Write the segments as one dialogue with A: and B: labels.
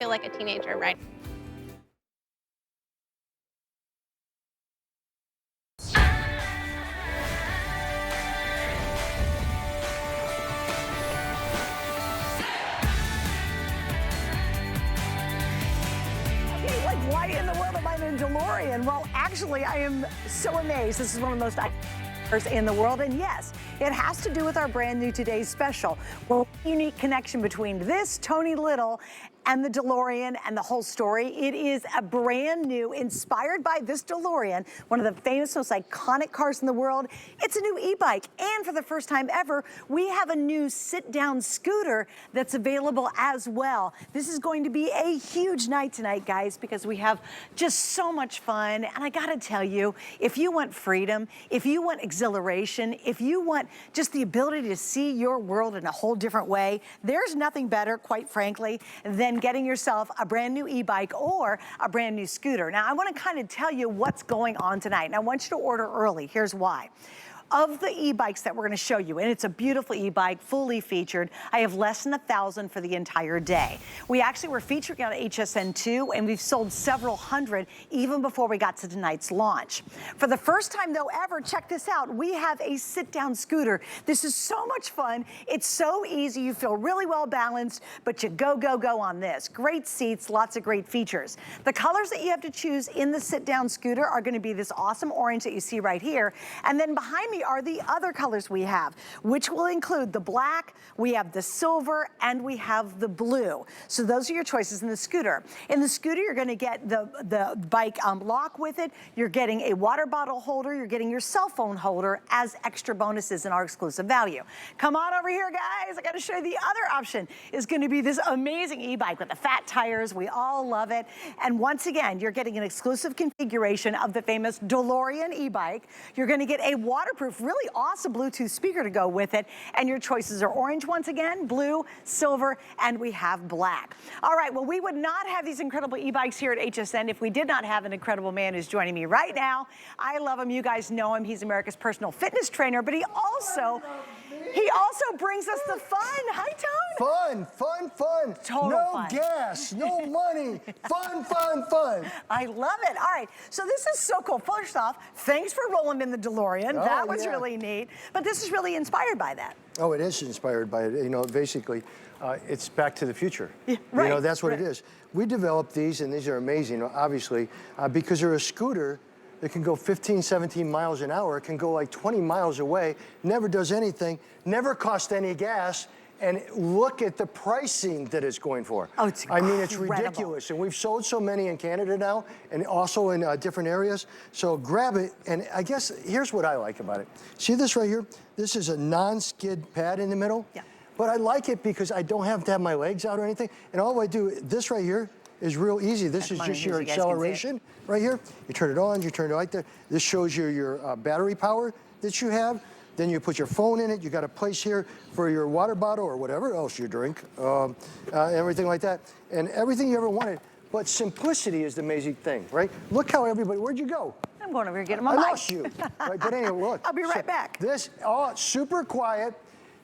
A: Feel like a teenager, right?
B: Okay, like why in the world am I in a DeLorean? Well, actually, I am so amazed. This is one of the most cars in the world, and yes, it has to do with our brand new Today's Special. Well, unique connection between this Tony Little and the DeLorean and the whole story. It is a brand new, inspired by this DeLorean, one of the famous, most iconic cars in the world. It's a new e-bike, and for the first time ever, we have a new sit-down scooter that's available as well. This is going to be a huge night tonight, guys, because we have just so much fun. And I gotta tell you, if you want freedom, if you want exhilaration, if you want just the ability to see your world in a whole different way, there's nothing better, quite frankly, than getting yourself a brand new e-bike or a brand new scooter. Now, I want to kind of tell you what's going on tonight, and I want you to order early. Here's why. Of the e-bikes that we're going to show you, and it's a beautiful e-bike, fully featured, I have less than 1,000 for the entire day. We actually were featuring on HSN 2, and we've sold several hundred even before we got to tonight's launch. For the first time, though, ever, check this out. We have a sit-down scooter. This is so much fun. It's so easy. You feel really well balanced, but you go, go, go on this. Great seats, lots of great features. The colors that you have to choose in the sit-down scooter are going to be this awesome orange that you see right here, and then behind me are the other colors we have, which will include the black, we have the silver, and we have the blue. So those are your choices in the scooter. In the scooter, you're gonna get the bike lock with it, you're getting a water bottle holder, you're getting your cell phone holder as extra bonuses in our exclusive value. Come on over here, guys. I gotta show you the other option is gonna be this amazing e-bike with the fat tires. We all love it. And once again, you're getting an exclusive configuration of the famous DeLorean e-bike. You're gonna get a waterproof, really awesome Bluetooth speaker to go with it. And your choices are orange once again, blue, silver, and we have black. All right, well, we would not have these incredible e-bikes here at HSN if we did not have an incredible man who's joining me right now. I love him, you guys know him. He's America's personal fitness trainer, but he also brings us the fun. Hi, Tone.
C: Fun, fun, fun.
B: Total fun.
C: No gas, no money. Fun, fun, fun.
B: I love it. All right, so this is so cool. First off, thanks for rolling in the DeLorean.
C: Oh,
B: that was
C: yeah.
B: really neat. But this is really inspired by that.
C: Oh, it is inspired by it. You know, basically, it's back to the future.
B: Yeah, right.
C: You know, that's what it is. We developed these, and these are amazing, obviously, because they're a scooter that can go 15, 17 miles an hour. It can go like 20 miles away, never does anything, never cost any gas, and look at the pricing that it's going for.
B: Oh, it's
C: I mean, it's
B: incredible.
C: ridiculous. And we've sold so many in Canada now, and also in different areas. So grab it, and I guess here's what I like about it. See this right here? This is a non-skid pad in the middle.
B: Yeah.
C: But I like it because I don't have to have my legs out or anything. And all I do, this right here is real easy. This is just your acceleration right here. You turn it on, you turn it like that. This shows you your battery power that you have. Then you put your phone in it. You got a place here for your water bottle or whatever else you drink, everything like that. And everything you ever wanted. But simplicity is the amazing thing, right? Look how everybody, where'd you go?
B: I'm going over here getting my
C: I
B: bike.
C: lost you. Right, but anyway, look.
B: I'll be right back.
C: This, super quiet.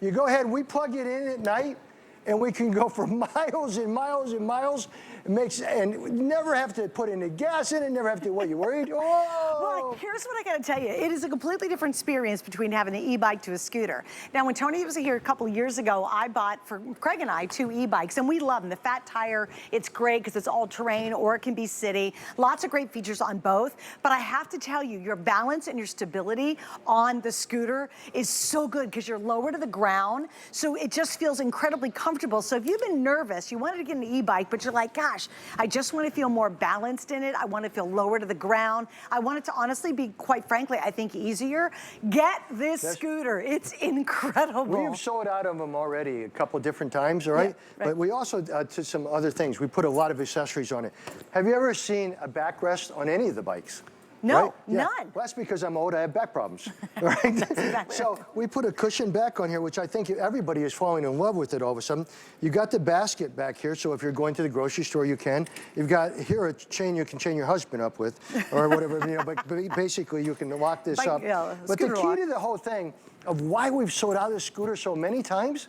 C: You go ahead, we plug it in at night, and we can go for miles and miles and miles. And never have to put any gas in it, never have to, what, you worried? Oh!
B: Well, here's what I gotta tell you. It is a completely different experience between having the e-bike to a scooter. Now, when Tony was here a couple of years ago, I bought, for Craig and I, 2 e-bikes, and we love them. The fat tire, it's great because it's all terrain or it can be city. Lots of great features on both. But I have to tell you, your balance and your stability on the scooter is so good because you're lower to the ground. So it just feels incredibly comfortable. So if you've been nervous, you wanted to get an e-bike, but you're like, gosh, I just want to feel more balanced in it. I want to feel lower to the ground. I want it to honestly be, quite frankly, I think easier. Get this scooter. It's incredible.
C: We've sold out of them already a couple different times, all right?
B: Yeah, right.
C: But we also did some other things. We put a lot of accessories on it. Have you ever seen a backrest on any of the bikes?
B: No,
C: right? Yeah.
B: none.
C: Well, that's because I'm old, I have back problems. Right?
B: Exactly.
C: So we put a cushion back on here, which I think everybody is falling in love with it all of a sudden. You got the basket back here, so if you're going to the grocery store, you can. You've got here a chain you can chain your husband up with, or whatever, you know, but basically you can lock this up.
B: Yeah,
C: but the key
B: lock.
C: to the whole thing of why we've sold out this scooter so many times,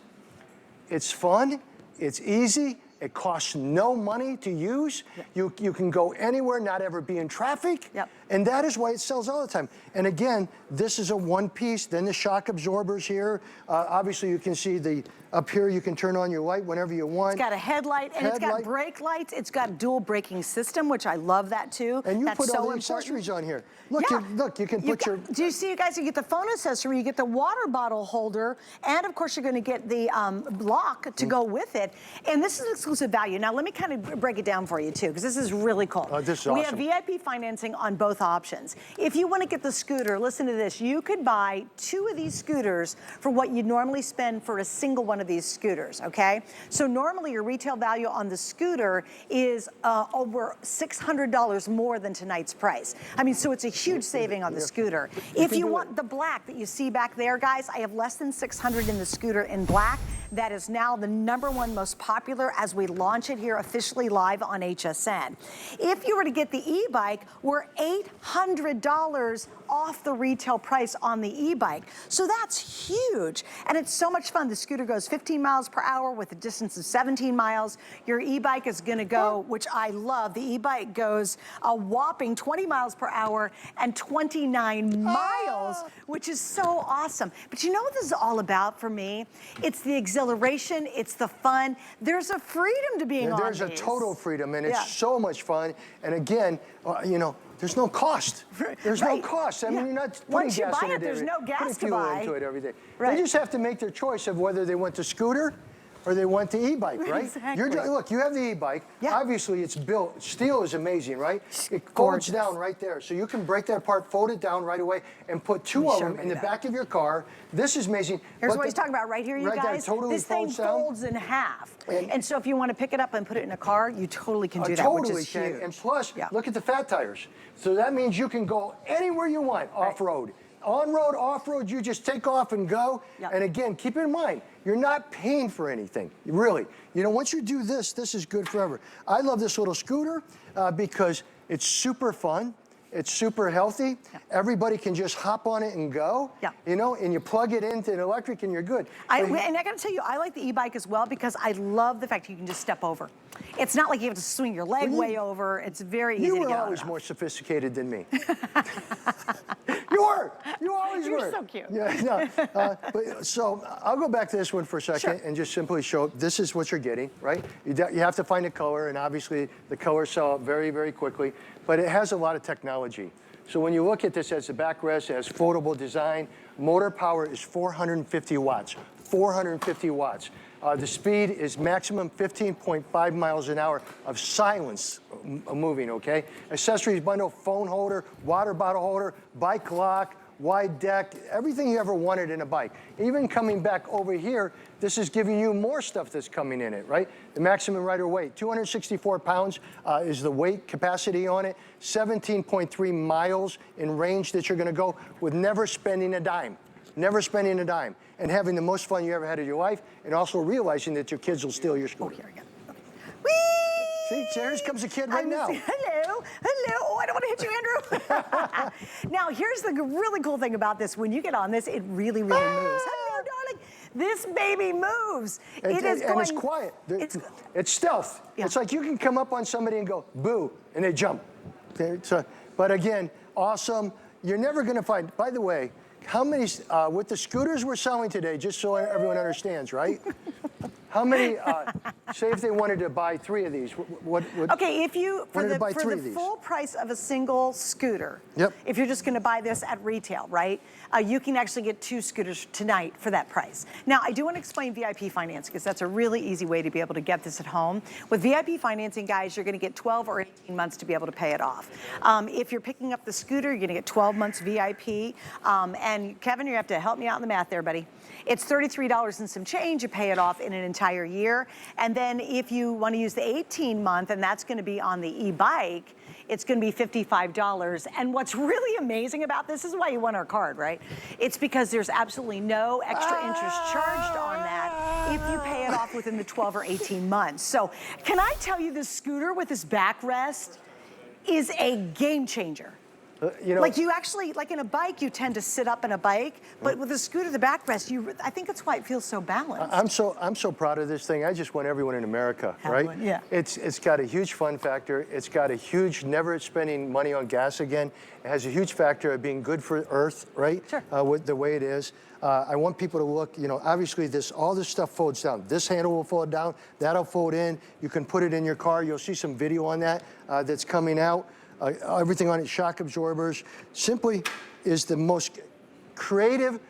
C: it's fun, it's easy, It costs no money to use. You can go anywhere, not ever be in traffic. And that is why it sells all the time. And again, this is a one piece. Then the shock absorbers here. Obviously, you can see the up here, you can turn on your light whenever you want.
B: It's got a headlight, and it's got brake lights. It's got dual braking system, which I love that too.
C: And you
B: That's
C: put
B: so
C: all the
B: important.
C: accessories on here. Look, you can put your...
B: Do you see, you guys, you get the phone accessory, you get the water bottle holder, and of course you're gonna get the lock to go with it. And this is exclusive value. Now let me kind of break it down for you too, because this is really cool.
C: Oh, this is awesome.
B: We have VIP financing on both options. If you wanna get the scooter, listen to this, you could buy 2 of these scooters for what you'd normally spend for a single one of these scooters, okay? So normally your retail value on the scooter is over $600 more than tonight's price. I mean, so it's a huge saving on the scooter. If you want the black that you see back there, guys, I have less than 600 in the scooter in black. That is now the #1 most popular as we launch it here officially live on HSN. If you were to get the e-bike, we're $800 off the retail price on the e-bike. So that's huge. And it's so much fun. The scooter goes 15 miles per hour with a distance of 17 miles. Your e-bike is gonna go, which I love, the e-bike goes a whopping 20 miles per hour and 29 miles, which is so awesome. But you know what this is all about for me? It's the exhilaration, it's the fun. There's a freedom to being on these.
C: There's a total freedom, and it's so much fun. And again, you know, there's no cost. There's no cost. I mean, you're not putting
B: Once you
C: gas
B: buy
C: in
B: it, there's no gas to buy.
C: into it every day. They just have to make their choice of whether they want the scooter or they want the e-bike, right?
B: Exactly.
C: Look, you have the e-bike. Obviously, it's built. Steel is amazing, right? It folds down right there. So you can break that apart, fold it down right away, and put 2 of them in the back of your car. This is amazing.
B: Here's what he's talking about right here, you guys.
C: Totally
B: this thing folds in half. And so if you want to pick it up and put it in a car, you totally can do that, which is huge.
C: And plus, look at the fat tires. So that means you can go anywhere you want off-road. On-road, off-road, you just take off and go. And again, keep in mind, you're not paying for anything, really. You know, once you do this, this is good forever. I love this little scooter because it's super fun. It's super healthy. Everybody can just hop on it and go. You know, and you plug it into an electric and you're good.
B: And I gotta tell you, I like the e-bike as well because I love the fact you can just step over. It's not like you have to swing your leg way over. It's very easy to get on.
C: You were always more sophisticated than me. You were. You always were.
B: You're so cute.
C: So I'll go back to this one for a second and just simply show this is what you're getting, right? You have to find a color, and obviously the colors sell out very, very quickly, but it has a lot of technology. So when you look at this as the backrest, it has foldable design. Motor power is 450 watts. 450 watts. The speed is maximum 15.5 miles an hour of silence moving, okay? Accessories bundle, phone holder, water bottle holder, bike lock, wide deck, everything you ever wanted in a bike. Even coming back over here, this is giving you more stuff that's coming in it, right? The maximum rider weight, 264 pounds is the weight capacity on it, 17.3 miles in range that you're gonna go with never spending a dime. Never spending a dime, and having the most fun you ever had in your life, and also realizing that your kids will steal your scooter.
B: Oh, here we go. Whee!
C: See, here comes a kid right now.
B: Hello, hello. Oh, I don't want to hit you, Andrew. Now, here's the really cool thing about this. When you get on this, it really, really moves. Hello, darling. This baby moves.
C: And it's quiet. It's stealth. It's like you can come up on somebody and go, boo, and they jump. But again, awesome. You're never going to find, by the way, how many, with the scooters we're selling today, just so everyone understands, right? How many, say if they wanted to buy 3 of these,
B: okay, if you, for the full price of a single scooter, if you're just gonna buy this at retail, right? You can actually get 2 scooters tonight for that price. Now, I do wanna explain VIP financing because that's a really easy way to be able to get this at home. With VIP financing, guys, you're gonna get 12 or 18 months to be able to pay it off. If you're picking up the scooter, you're gonna get 12 months VIP. And Kevin, you have to help me out in the math there, buddy. It's $33 and some change. You pay it off in an entire year. And then if you want to use the 18-month, and that's going to be on the e-bike, it's going to be $55. And what's really amazing about this is why you want our card, right? It's because there's absolutely no extra interest charged on that if you pay it off within the 12 or 18 months. So can I tell you, this scooter with this backrest is a game changer.
C: You know,
B: like you actually, like in a bike, you tend to sit up in a bike, but with a scooter, the backrest, I think that's why it feels so balanced.
C: I'm so proud of this thing. I just want everyone in America, right?
B: One, yeah.
C: It's got a huge fun factor. It's got a huge never spending money on gas again. It has a huge factor of being good for Earth, right?
B: Sure.
C: With the way it is. I want people to look, you know, obviously all this stuff folds down. This handle will fold down, that'll fold in. You can put it in your car. You'll see some video on that that's coming out. Everything on it, shock absorbers. Simply is the most creative,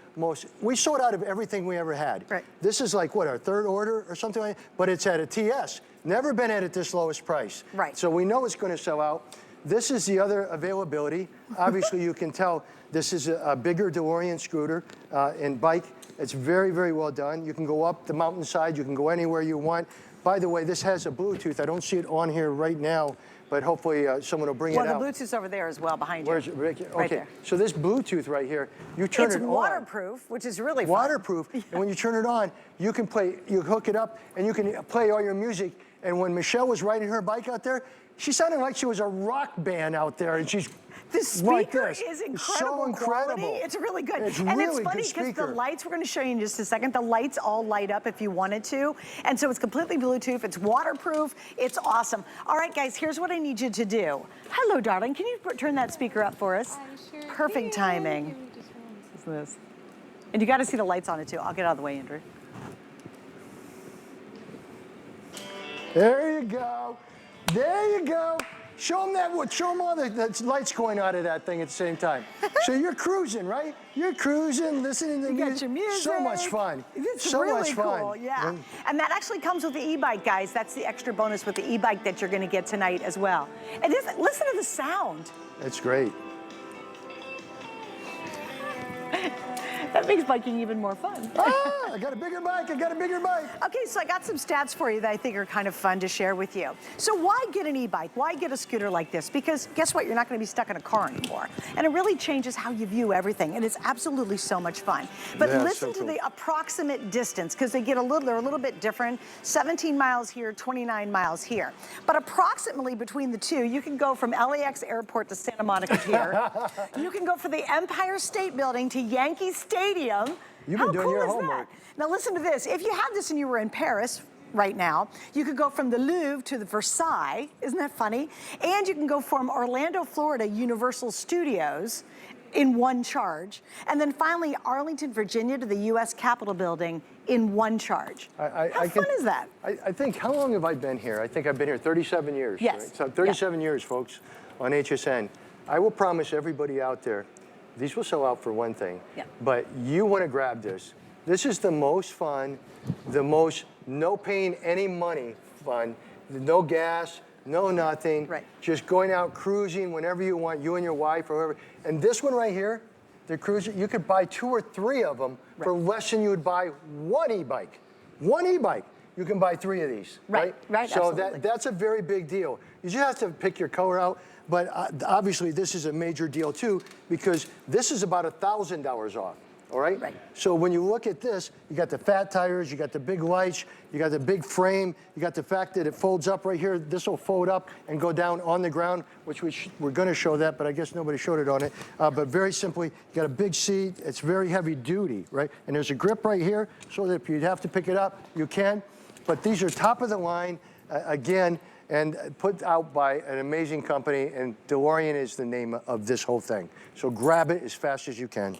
C: we sold out of everything we ever had.
B: Right.
C: This is like, what, our third order or something like that? But it's at a TS. Never been at this lowest price.
B: Right.
C: So we know it's going to sell out. This is the other availability. Obviously, you can tell this is a bigger DeLorean scooter and bike. It's very, very well done. You can go up the mountainside. You can go anywhere you want. By the way, this has a Bluetooth. I don't see it on here right now, but hopefully someone will bring it out.
B: Well, the Bluetooth's over there as well, behind you.
C: Where's it? Okay.
B: Right there.
C: So this Bluetooth right here, you turn it on.
B: It's waterproof, which is really fun.
C: Waterproof, and when you turn it on, you can play, you hook it up, and you can play all your music. And when Michelle was riding her bike out there, she sounded like she was a rock band out there, and she's
B: the speaker
C: like this.
B: is incredible.
C: So incredible.
B: Quality. It's really good.
C: It's
B: and
C: really
B: it's funny
C: good
B: because the
C: speaker.
B: lights, we're going to show you in just a second, the lights all light up if you wanted to. And so it's completely Bluetooth. It's waterproof. It's awesome. All right, guys, here's what I need you to do. Hello, darling. Can you turn that speaker up for us?
A: Sure
B: Perfect
A: can.
B: timing. This. And you got to see the lights on it, too. I'll get out of the way, Andrew.
C: There you go. There you go. Show them that. Show them all the lights going out of that thing at the same time. So you're cruising, right? You're cruising, listening to
B: You got your music.
C: So much fun.
B: It's
C: so
B: really
C: much fun.
B: cool, yeah. And that actually comes with the e-bike, guys. That's the extra bonus with the e-bike that you're going to get tonight as well. And listen to the sound.
C: It's great.
B: That makes biking even more fun.
C: Ah, I got a bigger bike. I got a bigger bike.
B: Okay, so I got some stats for you that I think are kind of fun to share with you. So why get an e-bike? Why get a scooter like this? Because guess what? You're not going to be stuck in a car anymore. And it really changes how you view everything. And it's absolutely so much fun. But
C: Yeah,
B: listen
C: so
B: to
C: cool.
B: the approximate distance, because they're a little bit different. 17 miles here, 29 miles here. But approximately between the two, you can go from LAX Airport to Santa Monica here. You can go from the Empire State Building to Yankee Stadium.
C: You've
B: How
C: been doing
B: cool
C: your
B: is
C: homework.
B: that? Now listen to this. If you had this and you were in Paris right now, you could go from the Louvre to the Versailles. Isn't that funny? And you can go from Orlando, Florida, Universal Studios in one charge. And then finally, Arlington, Virginia to the U.S. Capitol Building in one charge. How fun is that?
C: I think, how long have I been here? I think I've been here 37 years.
B: Yes.
C: Right? So 37 years, folks, on HSN. I will promise everybody out there, these will sell out for one thing, but you want to grab this. This is the most fun, the most no paying any money fun, no gas, no nothing, just going out cruising whenever you want, you and your wife or whoever. And this one right here, the cruiser, you could buy 2 or 3 of them for less than you would buy one e-bike. One e-bike. You can buy 3 of these, right?
B: Right,
C: So
B: absolutely.
C: that's a very big deal. You just have to pick your color out, but obviously this is a major deal too, because this is about $1,000 off, all right?
B: Right.
C: So when you look at this, you got the fat tires, you got the big lights, you got the big frame, you got the fact that it folds up right here. This will fold up and go down on the ground, which we're gonna show that, but I guess nobody showed it on it. But very simply, you got a big seat, it's very heavy duty, right? And there's a grip right here, so that if you'd have to pick it up, you can. But these are top of the line, again, and put out by an amazing company, and DeLorean is the name of this whole thing. So grab it as fast as you can.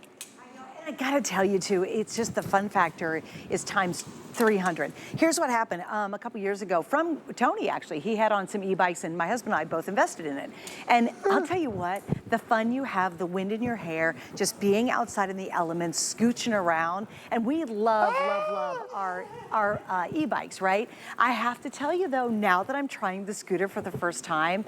B: I gotta tell you too, it's just the fun factor is times 300. Here's what happened a couple years ago from Tony, actually. He had on some e-bikes and my husband and I both invested in it. And I'll tell you what, the fun you have, the wind in your hair, just being outside in the elements, scooching around. And we love our e-bikes, right? I have to tell you though, now that I'm trying the scooter for the first time,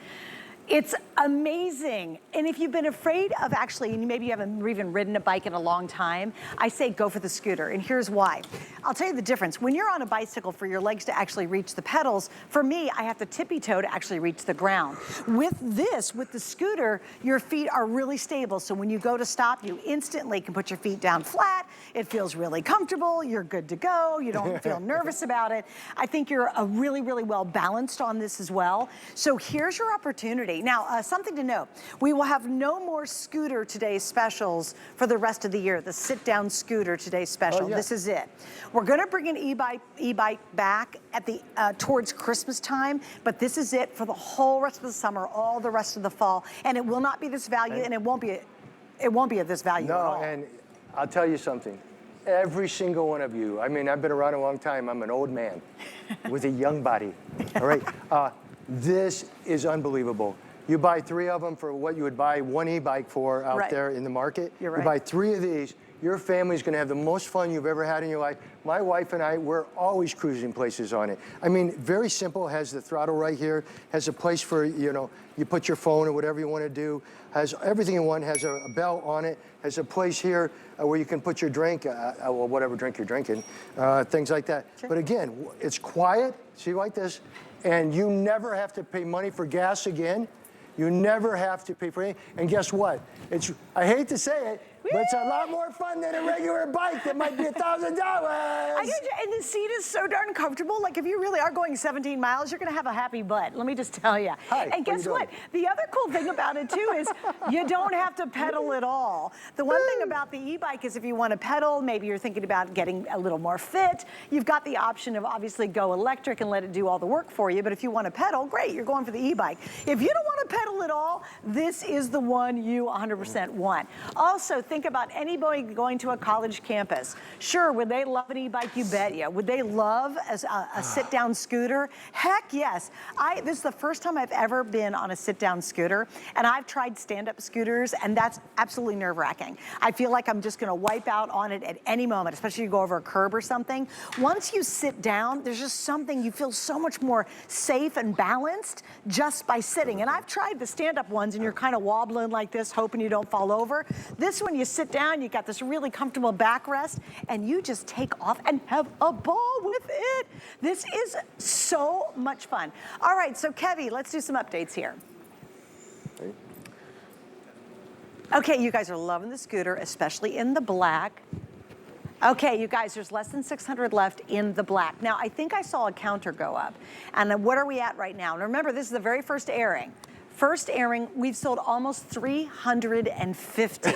B: it's amazing. And if you've been afraid of actually, and maybe you haven't even ridden a bike in a long time, I say go for the scooter, and here's why. I'll tell you the difference. When you're on a bicycle, for your legs to actually reach the pedals, for me, I have to tippy-toe to actually reach the ground. With this, with the scooter, your feet are really stable, so when you go to stop, you instantly can put your feet down flat. It feels really comfortable. You're good to go. You don't feel nervous about it. I think you're really, really well balanced on this as well. So here's your opportunity. absolutely. Now, something to note, we will have no more Scooter Today specials for the rest of the year, the sit-down Scooter Today special.
C: Oh, yeah.
B: This is it. We're gonna bring an e-bike back at the towards Christmas time, but this is it for the whole rest of the summer, all the rest of the fall, and it will not be this value, and it won't be at this value at all.
C: No, and I'll tell you something. Every single one of you, I mean, I've been around a long time. I'm an old man with a young body, all right? This is unbelievable. You buy 3 of them for what you would buy 1 e-bike for out there in the market.
B: You're right.
C: You buy 3 of these, your family's gonna have the most fun you've ever had in your life. My wife and I, we're always cruising places on it. I mean, very simple, has the throttle right here, has a place for, you know, you put your phone or whatever you wanna do, has everything in one, has a belt on it, has a place here where you can put your drink, well, whatever drink you're drinking, things like that.
B: Sure.
C: But again, it's quiet, see like this, and you never have to pay money for gas again. You never have to pay for anything. And guess what? I hate to say it, but it's a lot more fun than a regular bike that might be $1,000.
B: And the seat is so darn comfortable. Like if you really are going 17 miles, you're gonna have a happy butt, let me just tell you.
C: Hi,
B: and guess what? The other cool thing about it too is you don't have to pedal at all. The one thing about the e-bike is if you wanna pedal, maybe you're thinking about getting a little more fit, you've got the option of obviously go electric and let it do all the work for you, but if you wanna pedal, great, you're going for the e-bike. If you don't wanna pedal at all, this is the one you 100% want. Also, think about anybody going to a college campus. Sure, would they love an e-bike? You bet you. Would they love a sit-down scooter? Heck yes. This is the first time I've ever been on a sit-down scooter, and I've tried stand-up scooters, and that's absolutely nerve-wracking. I feel like I'm just gonna wipe out on it at any moment, especially you go over a curb or something. Once you sit down, there's just something, you feel so much more safe and balanced just by sitting. And I've tried the stand-up ones, and you're kind of wobbling like this, hoping you don't fall over. This one, you sit down, you got this really comfortable backrest, and you just take off and have a ball with it. This is so much fun. All right, so Kevy, let's do some updates here. Okay, you guys are loving the scooter, especially in the black. Okay, you guys, there's less than 600 left in the black. Now, I think I saw a counter go up. And what are we at right now? And remember, this is the very first airing. First airing, we've sold almost 350.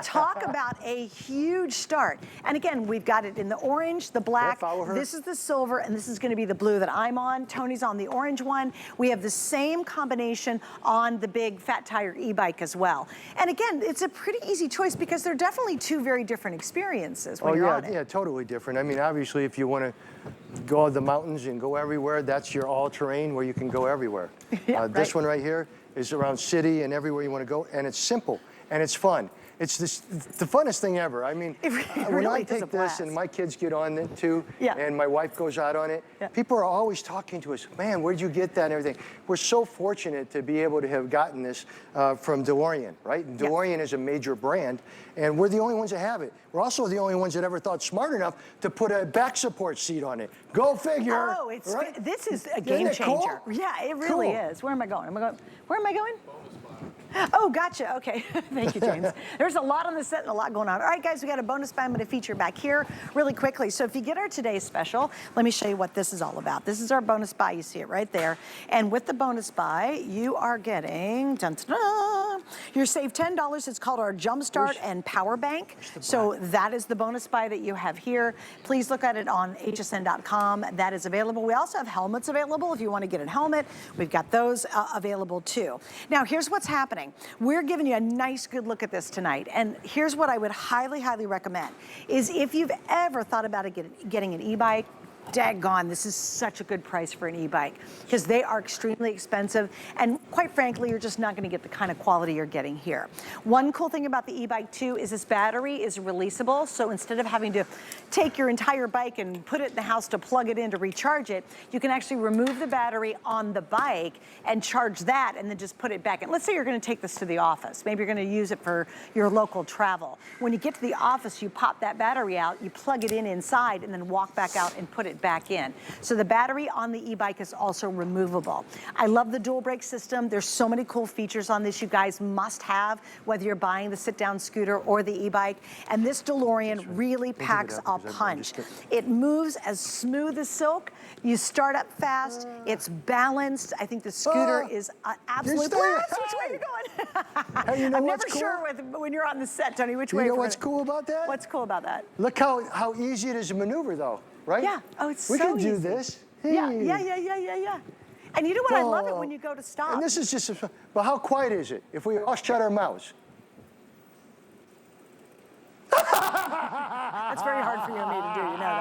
B: Talk about a huge start. And again, we've got it in the orange, the black, this is the silver, and this is gonna be the blue that I'm on. Tony's on the orange one. We have the same combination on the big Fat Tire e-bike as well. And again, it's a pretty easy choice because they're definitely 2 very different experiences when you're on it.
C: Yeah, totally different. I mean, obviously, if you wanna go to the mountains and go everywhere, that's your all-terrain where you can go everywhere. This one right here is around city and everywhere you want to go, and it's simple and it's fun. It's the funnest thing ever. I mean, when I take this and my kids get on it too, and my wife goes out on it, people are always talking to us, man, where'd you get that and everything? We're so fortunate to be able to have gotten this from DeLorean, right? DeLorean is a major brand, and we're the only ones that have it. We're also the only ones that ever thought smart enough to put a back support seat on it. Go figure.
B: Oh, this is a game changer.
C: Cool?
B: Yeah, it really is. Where am I going? Where am I going? Oh, gotcha. Okay. Thank you, James. There's a lot on the set and a lot going on. All right, guys, we got a bonus buy I'm going to feature back here really quickly. So if you get our today's special, let me show you what this is all about. This is our bonus buy. You see it right there. And with the bonus buy, you are getting, you save $10. It's called our Jumpstart and Power Bank. So that is the bonus buy that you have here. Please look at it on hsn.com. That is available. We also have helmets available if you want to get a helmet. We've got those available too. Now, here's what's happening. We're giving you a nice, good look at this tonight. And here's what I would highly, highly recommend is if you've ever thought about getting an e-bike, daggone, this is such a good price for an e-bike because they are extremely expensive and quite frankly, you're just not gonna get the kind of quality you're getting here. One cool thing about the e-bike too is this battery is releasable. So instead of having to take your entire bike and put it in the house to plug it in to recharge it, you can actually remove the battery on the bike and charge that and then just put it back in. Let's say you're gonna take this to the office. Maybe you're gonna use it for your local travel. When you get to the office, you pop that battery out, you plug it in inside and then walk back out and put it it back in. So the battery on the e-bike is also removable. I love the dual brake system. There's so many cool features on this you guys must have, whether you're buying the sit-down scooter or the e-bike. And this DeLorean really packs a punch. It moves as smooth as silk. You start up fast. It's balanced. I think the scooter is absolutely blast. Which way are you going?
C: Hey, you know
B: I'm
C: what's
B: never
C: cool?
B: sure when you're on the set, Tony, which way.
C: You know what's cool about that?
B: What's cool about that?
C: Look how easy it is to maneuver, though, right?
B: Yeah. Oh, it's
C: we
B: so
C: can do
B: easy.
C: this.
B: Yeah,
C: Hey.
B: yeah. And you know what? I love it when you go to stop.
C: And this is just, but how quiet is it if we all shut our mouths?
B: That's very hard for you and me to do, you know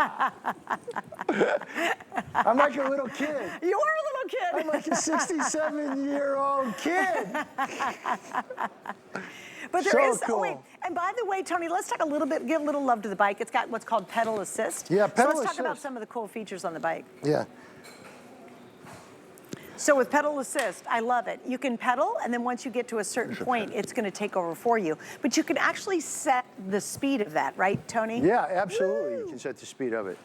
B: that.
C: I'm like a little kid.
B: You are a little kid.
C: I'm like a 67-year-old kid.
B: But there
C: So
B: is,
C: cool.
B: oh wait, and by the way, Tony, let's talk a little bit, give a little love to the bike. It's got what's called pedal assist.
C: Yeah, pedal
B: So let's talk
C: assist.
B: about some of the cool features on the bike.
C: Yeah.
B: So with pedal assist, I love it. You can pedal, and then once you get to a certain point, it's going to take over for you. But you can actually set the speed of that, right, Tony?
C: Yeah, absolutely.
B: Woo!
C: You can set the speed of it.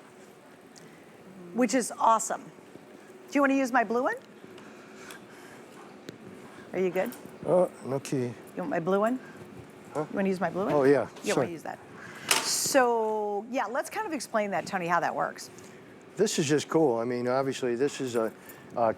B: Which is awesome. Do you want to use my blue one? Are you good?
C: Oh, no key.
B: You want my blue one?
C: Huh?
B: You want to use my blue one?
C: Oh, yeah.
B: You want to use that. So, yeah, let's kind of explain that, Tony, how that works.
C: This is just cool. I mean, obviously, this is a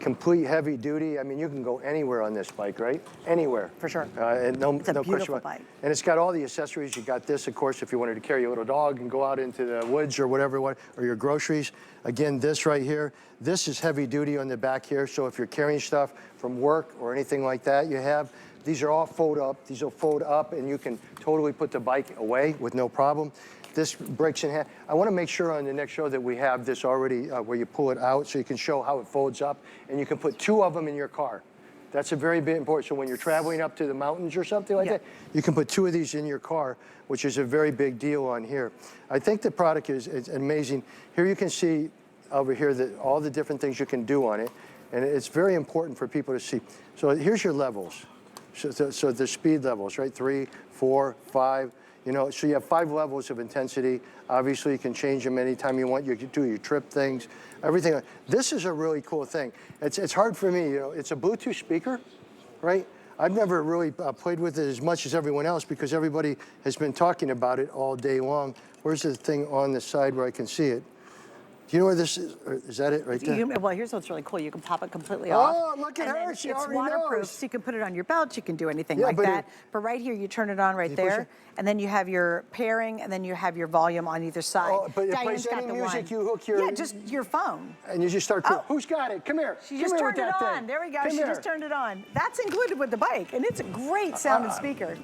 C: complete heavy duty. I mean, you can go anywhere on this bike, right? Anywhere.
B: For sure.
C: And no,
B: It's a
C: no
B: beautiful
C: question about it.
B: bike.
C: And it's got all the accessories. You got this, of course, if you wanted to carry a little dog and go out into the woods or whatever, or your groceries. Again, this right here, this is heavy duty on the back here. So if you're carrying stuff from work or anything like that, you have, these are all fold up. These will fold up and you can totally put the bike away with no problem. This breaks in half. I want to make sure on the next show that we have this already where you pull it out so you can show how it folds up, and you can put 2 of them in your car. That's a very big important. So when you're traveling up to the mountains or something like that, you can put 2 of these in your car, which is a very big deal on here. I think the product is amazing. Here you can see over here that all the different things you can do on it, and it's very important for people to see. So here's your levels. So the speed levels, right? 3, 4, 5. You know, so you have 5 levels of intensity. Obviously, you can change them anytime you want. You can do your trip things, everything. This is a really cool thing. It's hard for me, you know. It's a Bluetooth speaker, right? I've never really played with it as much as everyone else because everybody has been talking about it all day long. Where's the thing on the side where I can see it? Do you know where this is? Or is that it right there?
B: Well, here's what's really cool. You can pop it completely off.
C: Oh, look at her. She already knows.
B: It's waterproof, so you can put it on your belt. You can do anything
C: Yeah,
B: like
C: but
B: that. But right here, you turn it on right there, and then you have your pairing, and then you have your volume on either side.
C: Oh, but it
B: Diane's
C: plays
B: got
C: any
B: the
C: music,
B: one.
C: you hook your...
B: Yeah, just your phone.
C: And you just start...
B: Oh.
C: Who's got it? Come here.
B: She
C: Come
B: just
C: here
B: turned
C: with
B: it
C: that
B: on.
C: thing.
B: There we go.
C: Come
B: She
C: here.
B: just turned it on. That's included with the bike, and it's a great sounding speaker.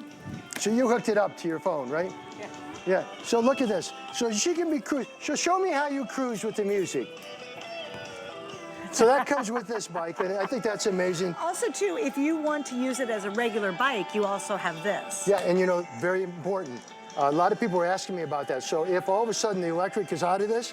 C: So you hooked it up to your phone, right?
B: Yeah.
C: Yeah. So look at this. So she can be cruise. So show me how you cruise with the music. So that comes with this bike, and I think that's amazing.
B: Also, too, if you want to use it as a regular bike, you also have this.
C: Yeah, and you know, very important. A lot of people are asking me about that. So if all of a sudden the electric is out of this,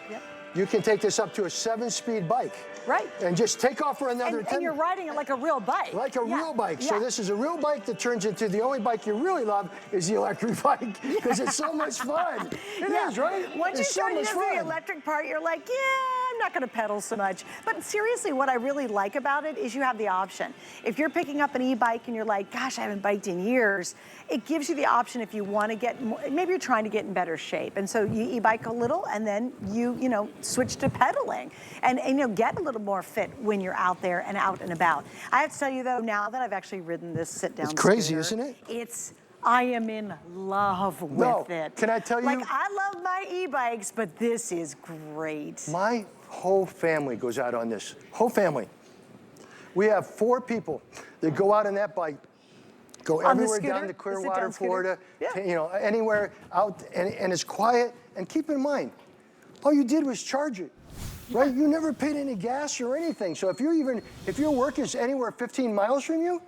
C: you can take this up to a 7-speed bike.
B: Right.
C: And just take off for another 10.
B: And you're riding it like a real bike.
C: Like a real bike.
B: Yeah.
C: So this is a real bike that turns into the only bike you really love is the electric bike because it's so much fun. It is, right?
B: Once
C: it's
B: you
C: so
B: start
C: much
B: using
C: fun.
B: the electric part, you're like, yeah, I'm not going to pedal so much. But seriously, what I really like about it is you have the option. If you're picking up an e-bike and you're like, gosh, I haven't biked in years, it gives you the option if you want to get more, maybe you're trying to get in better shape. And so you e-bike a little and then you know, switch to pedaling and you know, get a little more fit when you're out there and out and about. I have to tell you though, now that I've actually ridden this sit-down
C: It's crazy,
B: scooter,
C: isn't it?
B: I am in love with it.
C: Can I tell you?
B: Like, I love my e-bikes, but this is great.
C: My whole family goes out on this. Whole family. We have 4 people that go out on that bike, go
B: On the
C: everywhere
B: scooter?
C: down to
B: The
C: Clearwater,
B: sit-down scooter?
C: Florida,
B: Yeah.
C: you know, anywhere out, and it's quiet. And keep in mind, all you did was charge it. Right? You never paid any gas or anything. So if your work is anywhere 15 miles from you,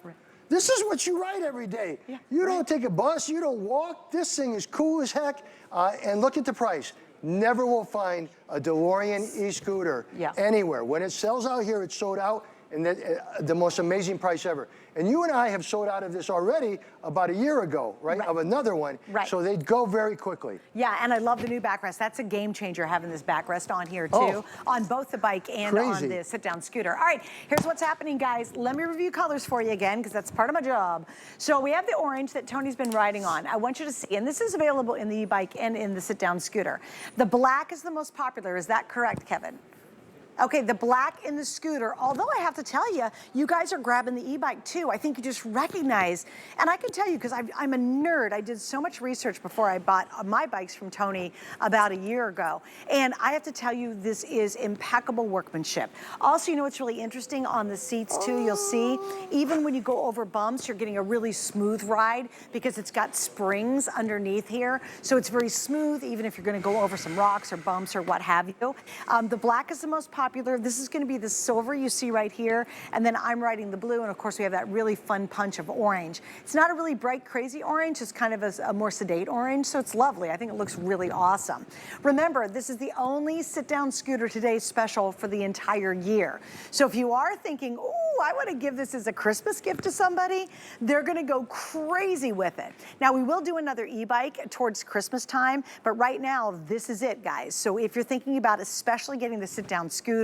C: this is what you ride every day.
B: Yeah,
C: you don't take a bus, you don't walk. This thing is cool as heck. And look at the price. Never will find a DeLorean e-scooter anywhere. When it sells out here, it's sold out. and the most amazing price ever. And you and I have sold out of this already about a year ago, right? Of another one.
B: Right.
C: So they'd go very quickly.
B: Yeah, and I love the new backrest. That's a game changer, having this backrest on here too, on both the bike and on the sit-down scooter. All right, here's what's happening, guys. Let me review colors for you again, because that's part of my job. So we have the orange that Tony's been riding on. I want you to see, and this is available in the e-bike and in the sit-down scooter. The black is the most popular. Is that correct, Kevin? Okay, the black in the scooter, although I have to tell you, you guys are grabbing the e-bike too. I think you just recognize, and I can tell you, because I'm a nerd, I did so much research before I bought my bikes from Tony about a year ago. And I have to tell you, this is impeccable workmanship. Also, you know what's really interesting on the seats too, you'll see, even when you go over bumps, you're getting a really smooth ride because it's got springs underneath here. So it's very smooth, even if you're gonna go over some rocks or bumps or what have you. The black is the most popular. This is going to be the silver you see right here, and then I'm riding the blue, and of course we have that really fun punch of orange. It's not a really bright, crazy orange, it's kind of a more sedate orange, so it's lovely. I think it looks really awesome. Remember, this is the only sit-down scooter today special for the entire year. So if you are thinking, ooh, I want to give this as a Christmas gift to somebody, they're going to go crazy with it. Now, we will do another e-bike towards Christmas time, but right now, this is it, guys. So if you're thinking about especially getting the sit-down scooter,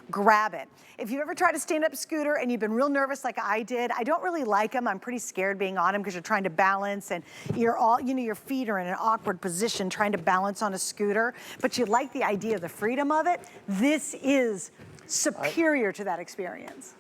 B: grab it. If you've ever tried a stand-up scooter and you've been real nervous like I did, I don't really like them. I'm pretty scared being on them because you're trying to balance and you're all, you know, your feet are in an awkward position trying to balance on a scooter, but you like the idea of the freedom of it. This is superior to that experience.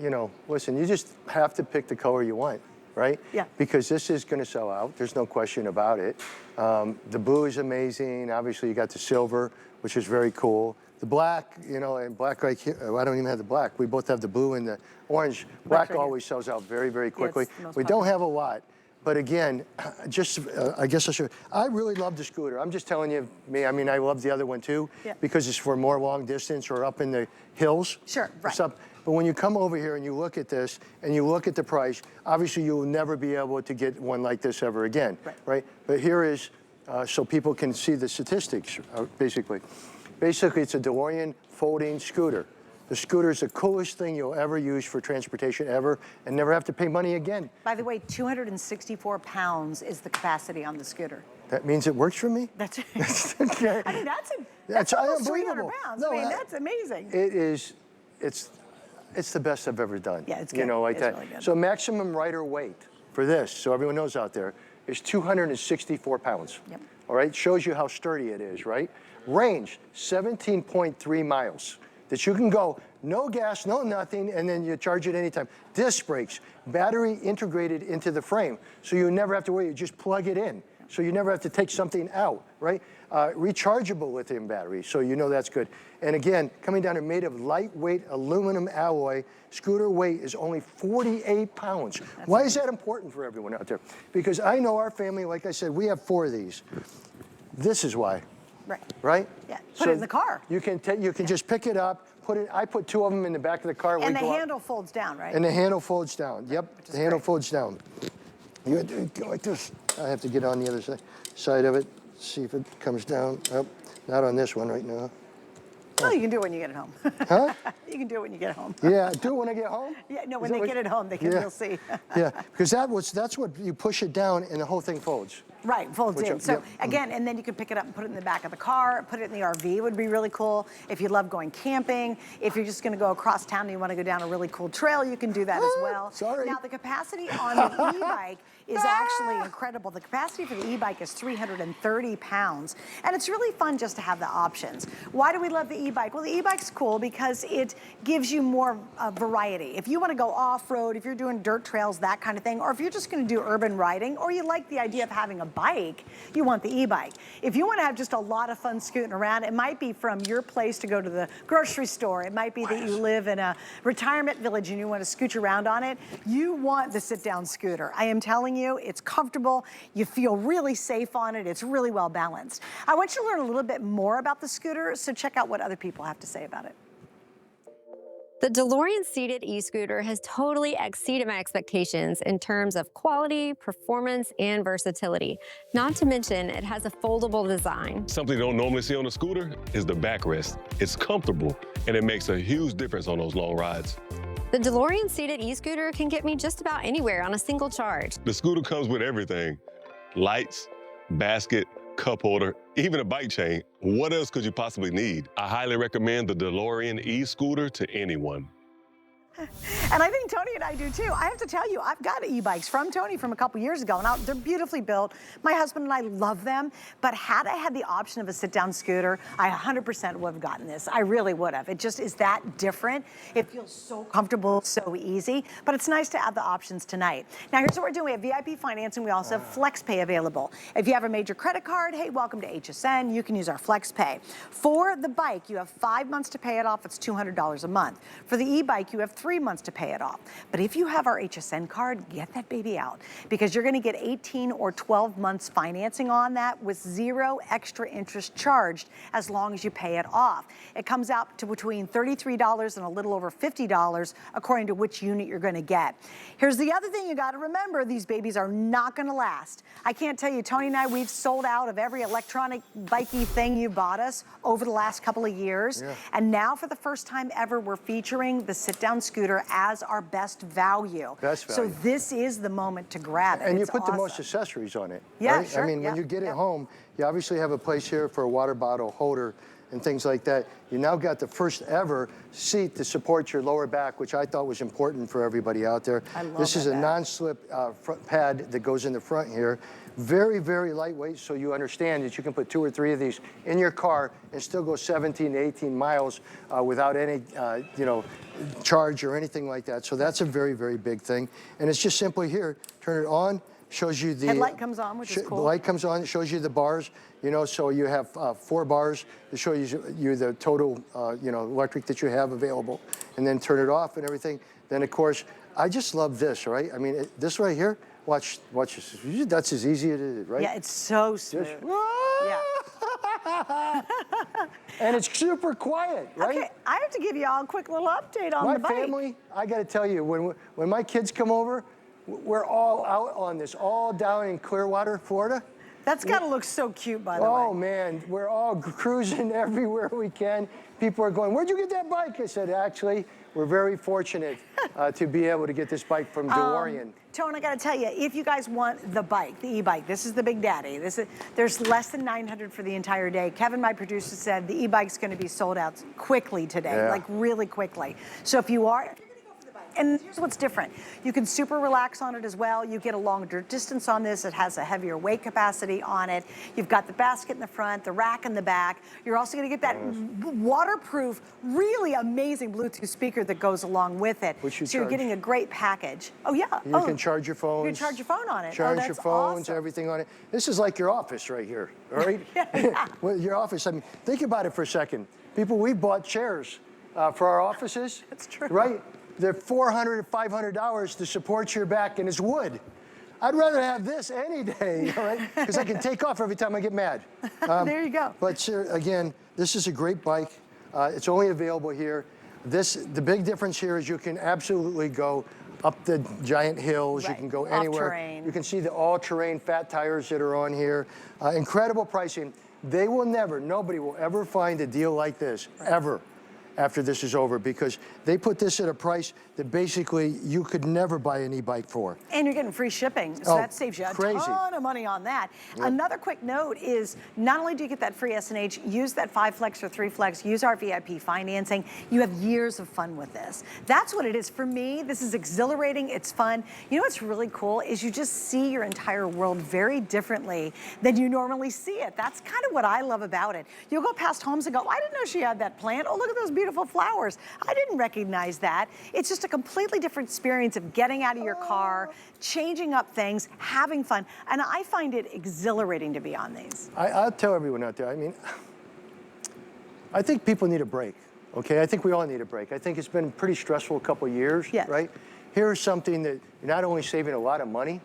C: You know, listen, you just have to pick the color you want, right?
B: Yeah.
C: Because this is going to sell out. There's no question about it. The blue is amazing. Obviously, you got the silver, which is very cool. The black, you know, and black right here, I don't even have the black. We both have the blue and the orange. Black right always sells out very, very quickly. We don't have a lot. But again, just, I guess I really love the scooter. I'm just telling you, I mean, I love the other one too, because it's for more long distance or up in the hills.
B: Sure, right.
C: But when you come over here and you look at this and you look at the price, obviously you will never be able to get one like this ever again, right? But here is, so people can see the statistics, basically. Basically, it's a DeLorean folding scooter. The scooter is the coolest thing you'll ever use for transportation ever and never have to pay money again.
B: By the way, 264 pounds is the capacity on the scooter.
C: That means it works for me?
B: That's
C: Okay.
B: I mean, that's almost 300
C: unbelievable.
B: pounds.
C: No,
B: I mean, that's amazing.
C: It is, it's the best I've ever done.
B: Yeah, it's good.
C: You know, like
B: it's
C: that.
B: Really good.
C: So maximum rider weight for this, so everyone knows out there, is 264 pounds.
B: Yep.
C: All right, shows you how sturdy it is, right? Range, 17.3 miles. That you can go, no gas, no nothing, and then you charge it anytime. Disc brakes, battery integrated into the frame, so you never have to worry, you just plug it in. So you never have to take something out, right? Rechargeable lithium battery, so you know that's good. And again, coming down, made of lightweight aluminum alloy. Scooter weight is only 48 pounds. Why is that important for everyone out there? Because I know our family, like I said, we have 4 of these. This is why. Right?
B: Yeah, put it in the car.
C: You can just pick it up, put it, I put 2 of them in the back of the car.
B: And the handle folds down, right?
C: And the handle folds down, yep, the handle folds down. You have to go like this. I have to get on the other side of it, see if it comes down. Oh, not on this one right now.
B: Oh, you can do it when you get it home.
C: Huh?
B: You can do it when you get home.
C: Yeah, do it when I get home?
B: Yeah, no, when they get it home, they can, they'll see.
C: Yeah, because that's what, you push it down and the whole thing folds.
B: Right, folds in. So again, and then you can pick it up and put it in the back of the car, put it in the RV would be really cool. If you love going camping, if you're just gonna go across town and you wanna go down a really cool trail, you can do that as well.
C: Sorry.
B: Now the capacity on the e-bike is actually incredible. The capacity for the e-bike is 330 pounds. And it's really fun just to have the options. Why do we love the e-bike? Well, the e-bike's cool because it gives you more variety. If you wanna go off-road, if you're doing dirt trails, that kind of thing, or if you're just gonna do urban riding, or you like the idea of having a bike, you want the e-bike. If you wanna have just a lot of fun scooting around, it might be from your place to go to the grocery store. It might be that you live in a retirement village and you wanna scooch around on it. You want the sit-down scooter. I am telling you, it's comfortable. You feel really safe on it. It's really well balanced. I want you to learn a little bit more about the scooter, so check out what other people have to say about it.
A: The DeLorean seated e-scooter has totally exceeded my expectations in terms of quality, performance, and versatility. Not to mention, it has a foldable design.
D: Something you don't normally see on a scooter is the backrest. It's comfortable, and it makes a huge difference on those long rides.
A: The DeLorean seated e-scooter can get me just about anywhere on a single charge.
D: The scooter comes with everything: lights, basket, cup holder, even a bike chain. What else could you possibly need? I highly recommend the DeLorean e-scooter to anyone.
B: And I think Tony and I do too. I have to tell you, I've got e-bikes from Tony from a couple years ago. Now, they're beautifully built. My husband and I love them. But had I had the option of a sit-down scooter, I 100% would have gotten this. I really would have. It just is that different. It feels so comfortable, so easy. But it's nice to have the options tonight. Now, here's what we're doing. We have VIP financing. We also have FlexPay available. If you have a major credit card, hey, welcome to HSN. You can use our FlexPay. For the bike, you have 5 months to pay it off. It's $200 a month. For the e-bike, you have 3 months to pay it off. But if you have our HSN card, get that baby out, because you're going to get 18 or 12 months financing on that with 0 extra interest charged as long as you pay it off. It comes out to between $33 and a little over $50 according to which unit you're going to get. Here's the other thing you got to remember: these babies are not going to last. I can't tell you, Tony and I, we've sold out of every electronic bikey thing you bought us over the last couple of years. Yeah. And now for the first time ever, we're featuring the sit-down scooter as our best value.
C: Best value.
B: So this is the moment to grab it.
C: And
B: it's
C: you put
B: awesome.
C: the most accessories on it.
B: Yeah,
C: right?
B: sure.
C: I mean, when you get it home, you obviously have a place here for a water bottle holder and things like that. You now got the first ever seat to support your lower back, which I thought was important for everybody out there.
B: I love
C: this is a non-slip front pad that goes in the front here. Very, very lightweight, so you understand that you can put 2 or 3 of these in your car and still go 17 to 18 miles without any, charge or anything like that. So that's a very, very big thing. And it's just simply here, turn it on, shows you the
B: headlight comes on, which is cool.
C: The light comes on, it shows you the bars, so you have 4 bars to show you the total, electric that you have available, and then turn it off and everything. Then of course, I just love this, right? I mean, this right here, watch this. That's as easy as it is, right?
B: Yeah, it's so smooth. Yeah.
C: And it's super quiet, right?
B: Okay, I have to give you all a quick little update on the bike.
C: My family, I got to tell you, when my kids come over, we're all out on this, all down in Clearwater, Florida.
B: That's got to look so cute, by the way.
C: Oh, man, we're all cruising everywhere we can. People are going, "Where'd you get that bike?" I said, actually, we're very fortunate to be able to get this bike from DeLorean.
B: Tone, I got to tell you, if you guys want the bike, the e-bike, this is the big daddy. There's less than 900 for the entire day. Kevin, my producer, said the e-bike's going to be sold out quickly today, like really quickly. So if you are... And here's what's different. You can super relax on it as well. You get a longer distance on this. It has a heavier weight capacity on it. You've got the basket in the front, the rack in the back. You're also going to get that waterproof, really amazing Bluetooth speaker that goes along with it. So you're getting a great package. Oh, yeah.
C: You can charge your phones.
B: You can charge your phone on it.
C: Charge your phones,
B: awesome.
C: Everything on it. This is like your office right here, all right? Well, your office, I mean, think about it for a second. People, we bought chairs for our offices.
B: That's true.
C: Right? They're $400 to $500 to support your back, and it's wood. I'd rather have this any day, all right? Because I can take off every time I get mad.
B: There you go.
C: But sir, again, this is a great bike. It's only available here. The big difference here is you can absolutely go up the giant hills. You can go anywhere.
B: Off-terrain.
C: You can see the all-terrain fat tires that are on here. Incredible pricing. They will never, nobody will ever find a deal like this, ever, after this is over, because they put this at a price that basically you could never buy an e-bike for.
B: And you're getting free shipping, so that saves you a ton of money on that. Yep. Another quick note is not only do you get that free SNH, use that 5 Flex or 3 Flex, use our VIP financing, you have years of fun with this. That's what it is. For me, this is exhilarating, it's fun. You know what's really cool is you just see your entire world very differently than you normally see it. That's kind of what I love about it. You'll go past homes and go, I didn't know she had that plant. Oh, look at those beautiful flowers. I didn't recognize that. It's just a completely different experience of getting out of your car, changing up things, having fun, and I find it exhilarating to be on these.
C: I'll tell everyone out there, I mean, I think people need a break, okay? I think we all need a break. I think it's been a pretty stressful couple of years, right? Here's something that you're not only saving a lot of money,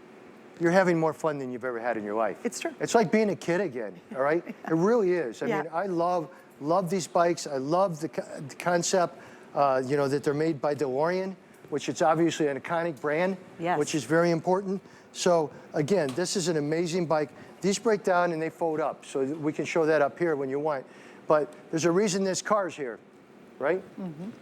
C: you're having more fun than you've ever had in your life.
B: It's true.
C: It's like being a kid again, all right? It really is. I mean, I love these bikes. I love the concept, that they're made by DeLorean, which is obviously an iconic brand, which is very important. So again, this is an amazing bike. These break down and they fold up, so we can show that up here when you want. But there's a reason this car's here. right?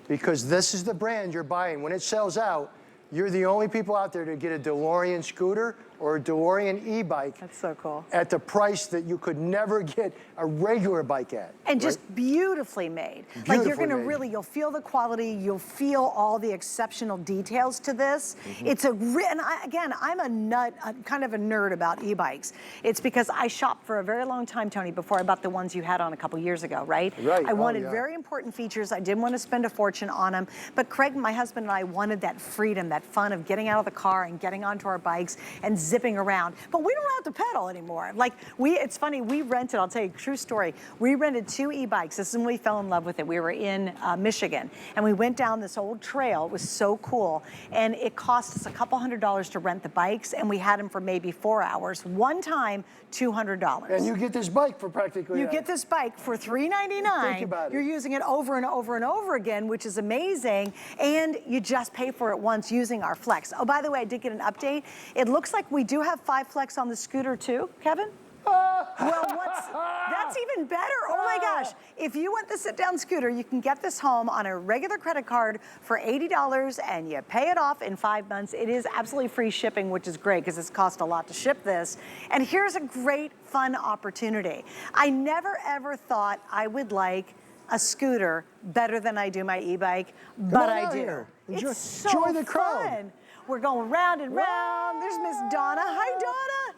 C: Because this is the brand you're buying. When it sells out, you're the only people out there to get a DeLorean scooter or a DeLorean e-bike.
B: That's so cool.
C: At the price that you could never get a regular bike at.
B: And just beautifully made. Like you're gonna really, you'll feel the quality, you'll feel all the exceptional details to this. It's and again, I'm a nut, kind of a nerd about e-bikes. It's because I shopped for a very long time, Tony, before I bought the ones you had on a couple years ago, right?
C: Right.
B: I wanted very important features. I didn't want to spend a fortune on them. But Craig, my husband, and I wanted that freedom, that fun of getting out of the car and getting onto our bikes and zipping around. But we don't have to pedal anymore. Like it's funny, we rented, I'll tell you a true story. We rented 2 e-bikes. This is when we fell in love with it. We were in Michigan and we went down this old trail. It was so cool. And it cost us a couple $100s to rent the bikes, and we had them for maybe 4 hours. One time, $200.
C: And you get this bike for practically
B: You get this bike for $399.
C: Think about it.
B: You're using it over and over and over again, which is amazing. And you just pay for it once using our Flex. Oh, by the way, I did get an update. It looks like we do have 5 Flex on the scooter too, Kevin. Well, that's even better. Oh my gosh. If you want the sit-down scooter, you can get this home on a regular credit card for $80 and you pay it off in 5 months. It is absolutely free shipping, which is great because it's cost a lot to ship this. And here's a great fun opportunity. I never ever thought I would like a scooter better than I do my e-bike, but I do.
C: Here.
B: It's so
C: enjoy the crowd.
B: fun. We're going round and round. There's Miss Donna. Hi, Donna.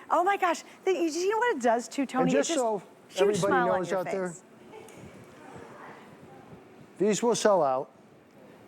B: Oh my gosh, you know what it does too, Tony?
C: And just so everybody knows out there, these will sell out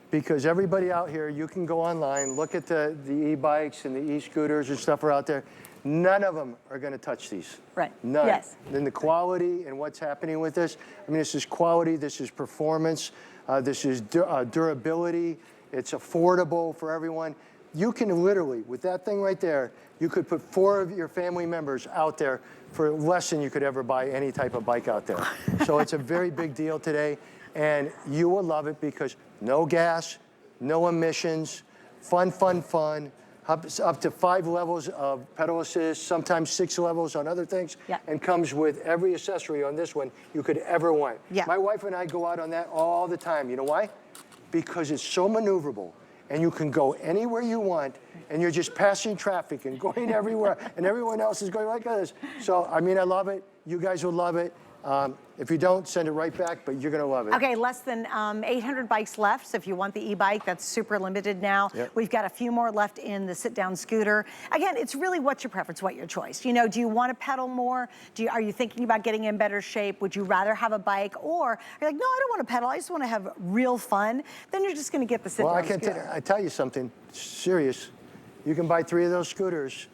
C: because everybody out here, you can go online, look at the e-bikes and the e-scooters and stuff are out there. None of them are going to touch these.
B: Right.
C: None.
B: Yes.
C: Then the quality and what's happening with this. I mean, this is quality, this is performance, this is durability. It's affordable for everyone. You can literally, with that thing right there, you could put 4 of your family members out there for less than you could ever buy any type of bike out there. So it's a very big deal today, and you will love it because no gas, no emissions, fun, fun, fun. Up to 5 levels of pedal assist, sometimes 6 levels on other things, and comes with every accessory on this one you could ever want. My wife and I go out on that all the time. You know why? Because it's so maneuverable. And you can go anywhere you want, and you're just passing traffic and going everywhere, and everyone else is going like this. So, I mean, I love it. You guys will love it. If you don't, send it right back, but you're gonna love it.
B: Okay, less than 800 bikes left. So if you want the e-bike, that's super limited now. We've got a few more left in the sit-down scooter. Again, it's really what's your preference, what your choice. You know, do you want to pedal more? Are you thinking about getting in better shape? Would you rather have a bike? Or you're like, no, I don't want to pedal. I just want to have real fun. Then you're just going to get the sit-down scooter.
C: I tell you something serious. You can buy 3 of those scooters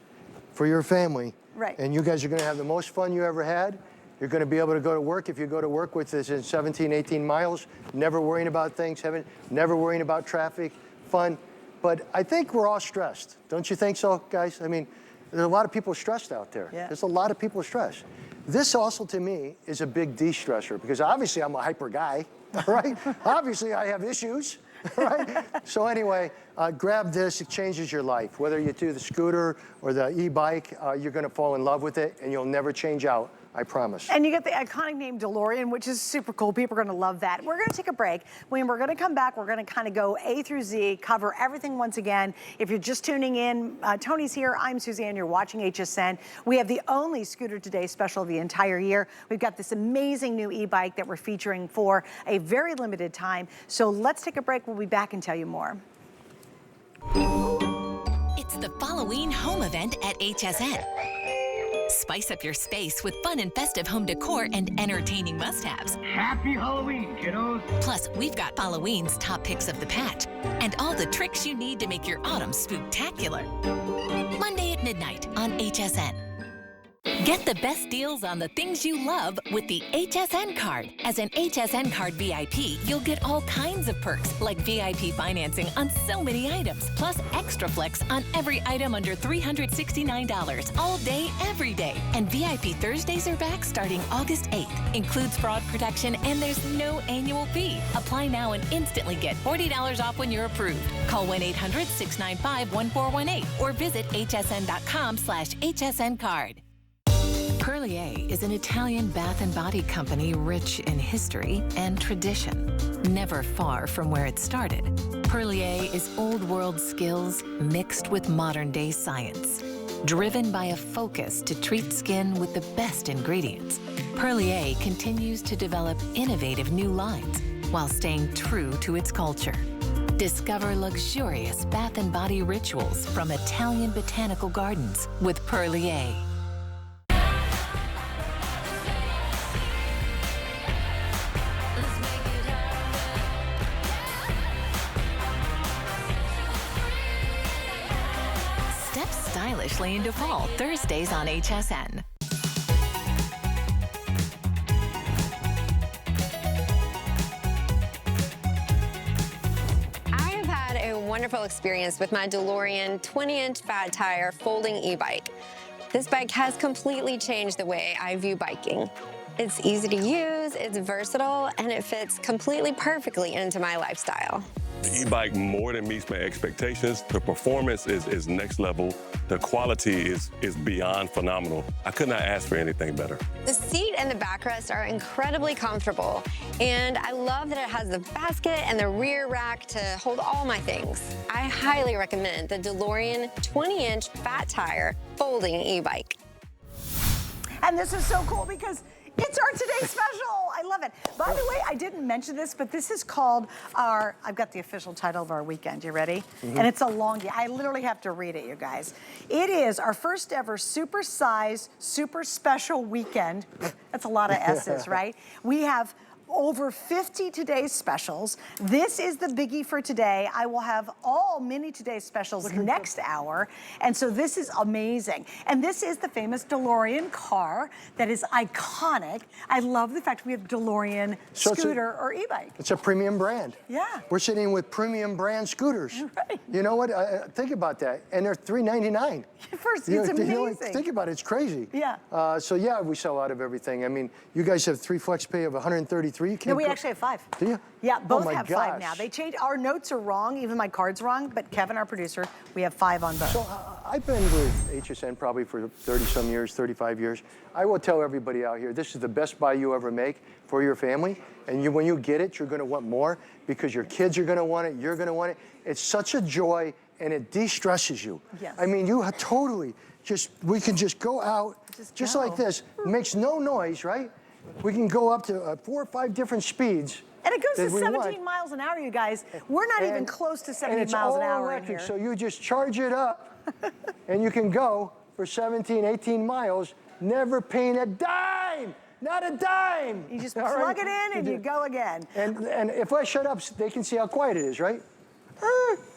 C: for your family.
B: Right.
C: And you guys are going to have the most fun you ever had. You're going to be able to go to work if you go to work with this in 17, 18 miles, never worrying about things, never worrying about traffic, fun. But I think we're all stressed. Don't you think so, guys? I mean, there's a lot of people stressed out there. There's a lot of people stressed. This also, to me, is a big de-stressor because obviously I'm a hyper guy, right? Obviously I have issues, right? So anyway, grab this, it changes your life. Whether you do the scooter or the e-bike, you're going to fall in love with it and you'll never change out. I promise.
B: And you get the iconic name DeLorean, which is super cool. People are going to love that. We're going to take a break. When we're going to come back, we're going to kind of go A through Z, cover everything once again. If you're just tuning in, Tony's here. I'm Suzanne. You're watching HSN. We have the only Scooter Today special of the entire year. We've got this amazing new e-bike that we're featuring for a very limited time. So let's take a break. We'll be back and tell you more.
E: It's the Halloween home event at HSN. Spice up your space with fun and festive home decor and entertaining must-haves.
F: Happy Halloween, kiddos!
E: Plus, we've got Halloween's top picks of the patch and all the tricks you need to make your autumn spooktacular. Monday at midnight on HSN. Get the best deals on the things you love with the HSN card. As an HSN card VIP, you'll get all kinds of perks like VIP financing on so many items, plus extra flex on every item under $369 all day, every day. And VIP Thursdays are back starting August 8th. Includes fraud protection and there's no annual fee. Apply now and instantly get $40 off when you're approved. Call 1-800-695-1418 or visit hsn.com/HSN card. Perlier is an Italian bath and body company rich in history and tradition. Never far from where it started, Perlier is old world skills mixed with modern day science. Driven by a focus to treat skin with the best ingredients, Perlier continues to develop innovative new lines while staying true to its culture. Discover luxurious bath and body rituals from Italian botanical gardens with Perlier. Step stylishly into fall Thursdays on HSN.
A: Wonderful experience with my DeLorean 20-inch fat tire folding e-bike. This bike has completely changed the way I view biking. It's easy to use, it's versatile, and it fits completely perfectly into my lifestyle.
D: The e-bike more than meets my expectations. The performance is next level. The quality is beyond phenomenal. I could not ask for anything better.
A: The seat and the backrest are incredibly comfortable, and I love that it has the basket and the rear rack to hold all my things. I highly recommend the DeLorean 20-inch fat tire folding e-bike.
B: And this is so cool because it's our Today Special. I love it. By the way, I didn't mention this, but this is called I've got the official title of our weekend. You ready? And it's a longie. I literally have to read it, you guys. It is our first ever super size, super special weekend. That's a lot of S's, right? We have over 50 today's specials. This is the biggie for today. I will have all mini today's specials next hour. And so this is amazing. And this is the famous DeLorean car that is iconic. I love the fact we have DeLorean scooter or e-bike.
C: It's a premium brand.
B: Yeah.
C: We're sitting with premium brand scooters.
B: Right.
C: You know what? Think about that. And they're $399.
B: First,
C: You
B: it's
C: know,
B: amazing.
C: think about it. It's crazy.
B: Yeah.
C: So yeah, we sell out of everything. I mean, you guys have 3 flex pay of 133.
B: No, we actually have 5.
C: Do you?
B: Yeah, both
C: my
B: have 5
C: gosh.
B: now. They changed. Our notes are wrong. Even my card's wrong. But Kevin, our producer, we have 5 on both.
C: So I've been with HSN probably for 30-some years, 35 years. I will tell everybody out here, this is the best buy you ever make for your family. And when you get it, you're going to want more because your kids are going to want it. You're going to want it. It's such a joy, and it de-stresses you.
B: Yes.
C: I mean, you totally we can just go out just like this. It makes no noise, right? We can go up to 4 or 5 different speeds.
B: And it goes to
C: that we
B: 17 miles an hour, you guys. We're not even close to 70 miles an hour in here.
C: So you just charge it up, and you can go for 17, 18 miles, never paying a dime. Not a dime.
B: You just plug it in and you go again.
C: And if I shut up, they can see how quiet it is, right?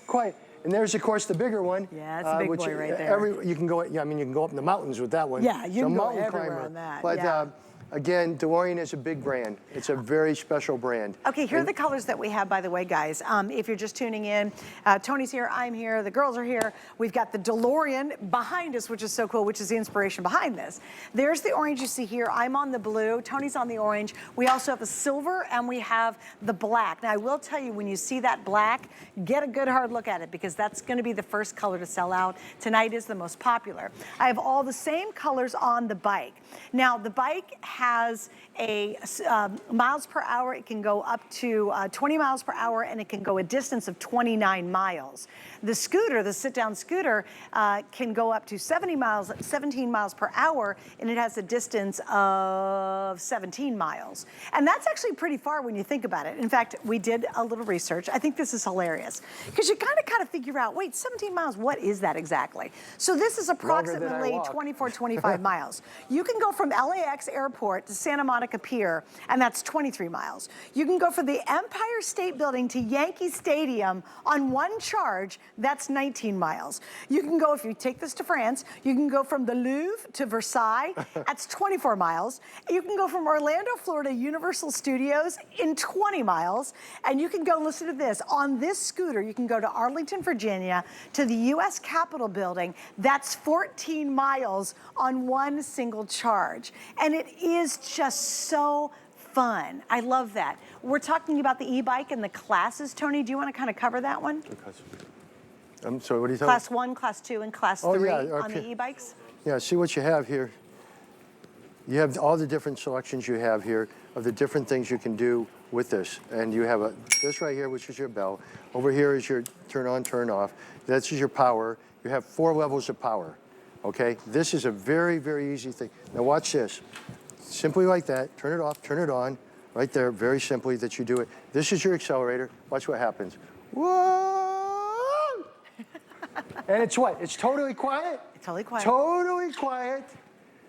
C: Quiet. And there's, of course, the bigger one.
B: Yeah, it's a big boy right there.
C: You can go. Yeah, I mean, you can go up in the mountains with that one.
B: Yeah, you can go
C: mountain
B: everywhere
C: climber.
B: on that.
C: But
B: yeah.
C: Again, DeLorean is a big brand. It's a very special brand.
B: Okay, here are the colors that we have, by the way, guys. If you're just tuning in, Tony's here, I'm here, the girls are here. We've got the DeLorean behind us, which is so cool, which is the inspiration behind this. There's the orange you see here. I'm on the blue. Tony's on the orange. We also have a silver, and we have the black. Now, I will tell you, when you see that black, get a good hard look at it, because that's going to be the first color to sell out. Tonight is the most popular. I have all the same colors on the bike. Now, the bike has a miles per hour. It can go up to 20 miles per hour, and it can go a distance of 29 miles. The scooter, the sit-down scooter, can go up to 17 miles per hour, and it has a distance of 17 miles. And that's actually pretty far when you think about it. In fact, we did a little research. I think this is hilarious, because you kind of figure out, wait, 17 miles, what is that exactly? So this is approximately 24, 25 miles. You can go from LAX Airport to Santa Monica Pier, and that's 23 miles. You can go from the Empire State Building to Yankee Stadium on one charge, that's 19 miles. You can go, if you take this to France, you can go from the Louvre to Versailles, that's 24 miles. You can go from Orlando, Florida, Universal Studios in 20 miles, and you can go, listen to this, on this scooter, you can go to Arlington, Virginia, to the U.S. Capitol Building, that's 14 miles on one single charge. And it is just so fun. I love that. We're talking about the e-bike and the classes. Tony, do you want to kind of cover that one?
C: I'm sorry, what are you talking about?
B: Class 1, Class 2, and Class 3 on the e-bikes?
C: Yeah, see what you have here. You have all the different selections you have here of the different things you can do with this. And you have this right here, which is your bell. Over here is your turn on, turn off. This is your power. You have 4 levels of power, okay? This is a very, very easy thing. Now watch this. Simply like that, turn it off, turn it on, right there, very simply that you do it. This is your accelerator. Watch what happens. Whoa! And it's what? It's totally quiet?
B: Totally quiet.
C: Totally quiet.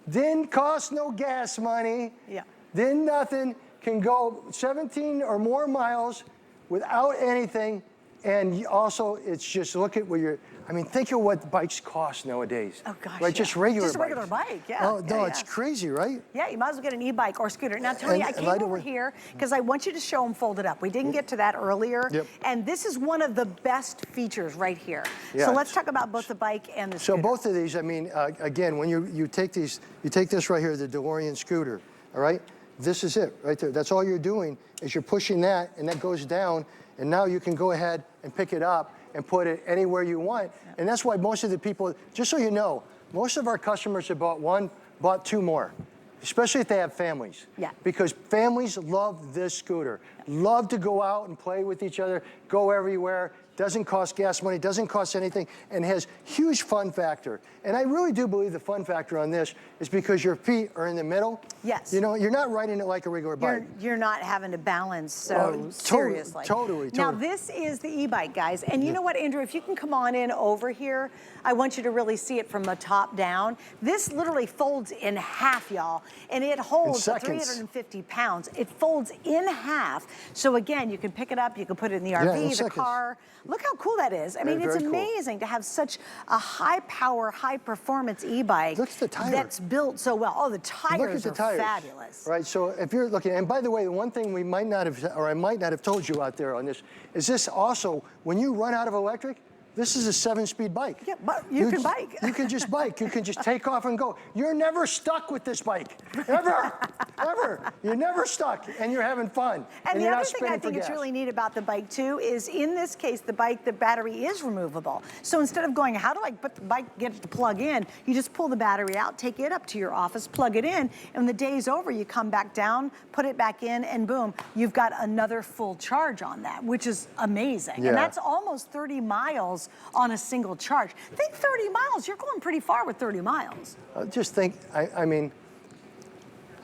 C: Didn't cost no gas money.
B: Yeah.
C: Didn't nothing. Can go 17 or more miles without anything. And also, it's just, look at where you're, I mean, think of what bikes cost nowadays.
B: Oh, gosh,
C: right?
B: yeah.
C: Just regular
B: Just a regular
C: bikes.
B: bike, yeah.
C: Oh, no,
B: Yeah,
C: it's
B: yeah.
C: crazy, right?
B: Yeah, you might as well get an e-bike or scooter. Now, Tony,
C: And
B: I came
C: light
B: over
C: away.
B: here because I want you to show them folded up. We didn't get to that earlier.
C: Yep.
B: And this is one of the best features right here.
C: Yeah.
B: So let's talk about both the bike and the
C: So
B: scooter.
C: both of these, I mean, again, when you take these, you take this right here, the DeLorean scooter, all right? This is it right there. That's all you're doing is you're pushing that and that goes down and now you can go ahead and pick it up and put it anywhere you want. Yeah. And that's why most of the people, just so you know, most of our customers have bought 1, bought 2 more, especially if they have families.
B: Yeah.
C: Because families love this scooter. Love to go out and play with each other, go everywhere. Doesn't cost gas money, doesn't cost anything, and has huge fun factor. And I really do believe the fun factor on this is because your feet are in the middle.
B: Yes.
C: You know, you're not riding it like a regular bike.
B: You're not having to balance so seriously.
C: Totally.
B: Now, this is the e-bike, guys. And you know what, Andrew, if you can come on in over here, I want you to really see it from the top down. This literally folds in half, y'all, and it holds 350 pounds. It folds in half. So again, you can pick it up, you can put it in the RV, the car. Look how cool that is. I mean, it's amazing to have such a high power, high performance e-bike that's built so well. Oh, the tires are fabulous.
C: Right, so if you're looking, and by the way, the one thing we might not have, or I might not have told you out there on this, is this also, when you run out of electric, this is a 7-speed bike.
B: Yeah, but you can bike.
C: You can just bike. You can just take off and go. You're never stuck with this bike, ever, ever. You're never stuck, and you're having fun.
B: And the
C: you're
B: other
C: not
B: thing I think it's really neat about the bike too is in this case, the battery is removable. So instead of going, how do I put the bike, get it to plug in, you just pull the battery out, take it up to your office, plug it in, and when the day's over, you come back down, put it back in, and boom, you've got another full charge on that, which is amazing.
C: Yeah.
B: And that's almost 30 miles on a single charge. Think 30 miles, you're going pretty far with 30 miles.
C: Just think, I mean,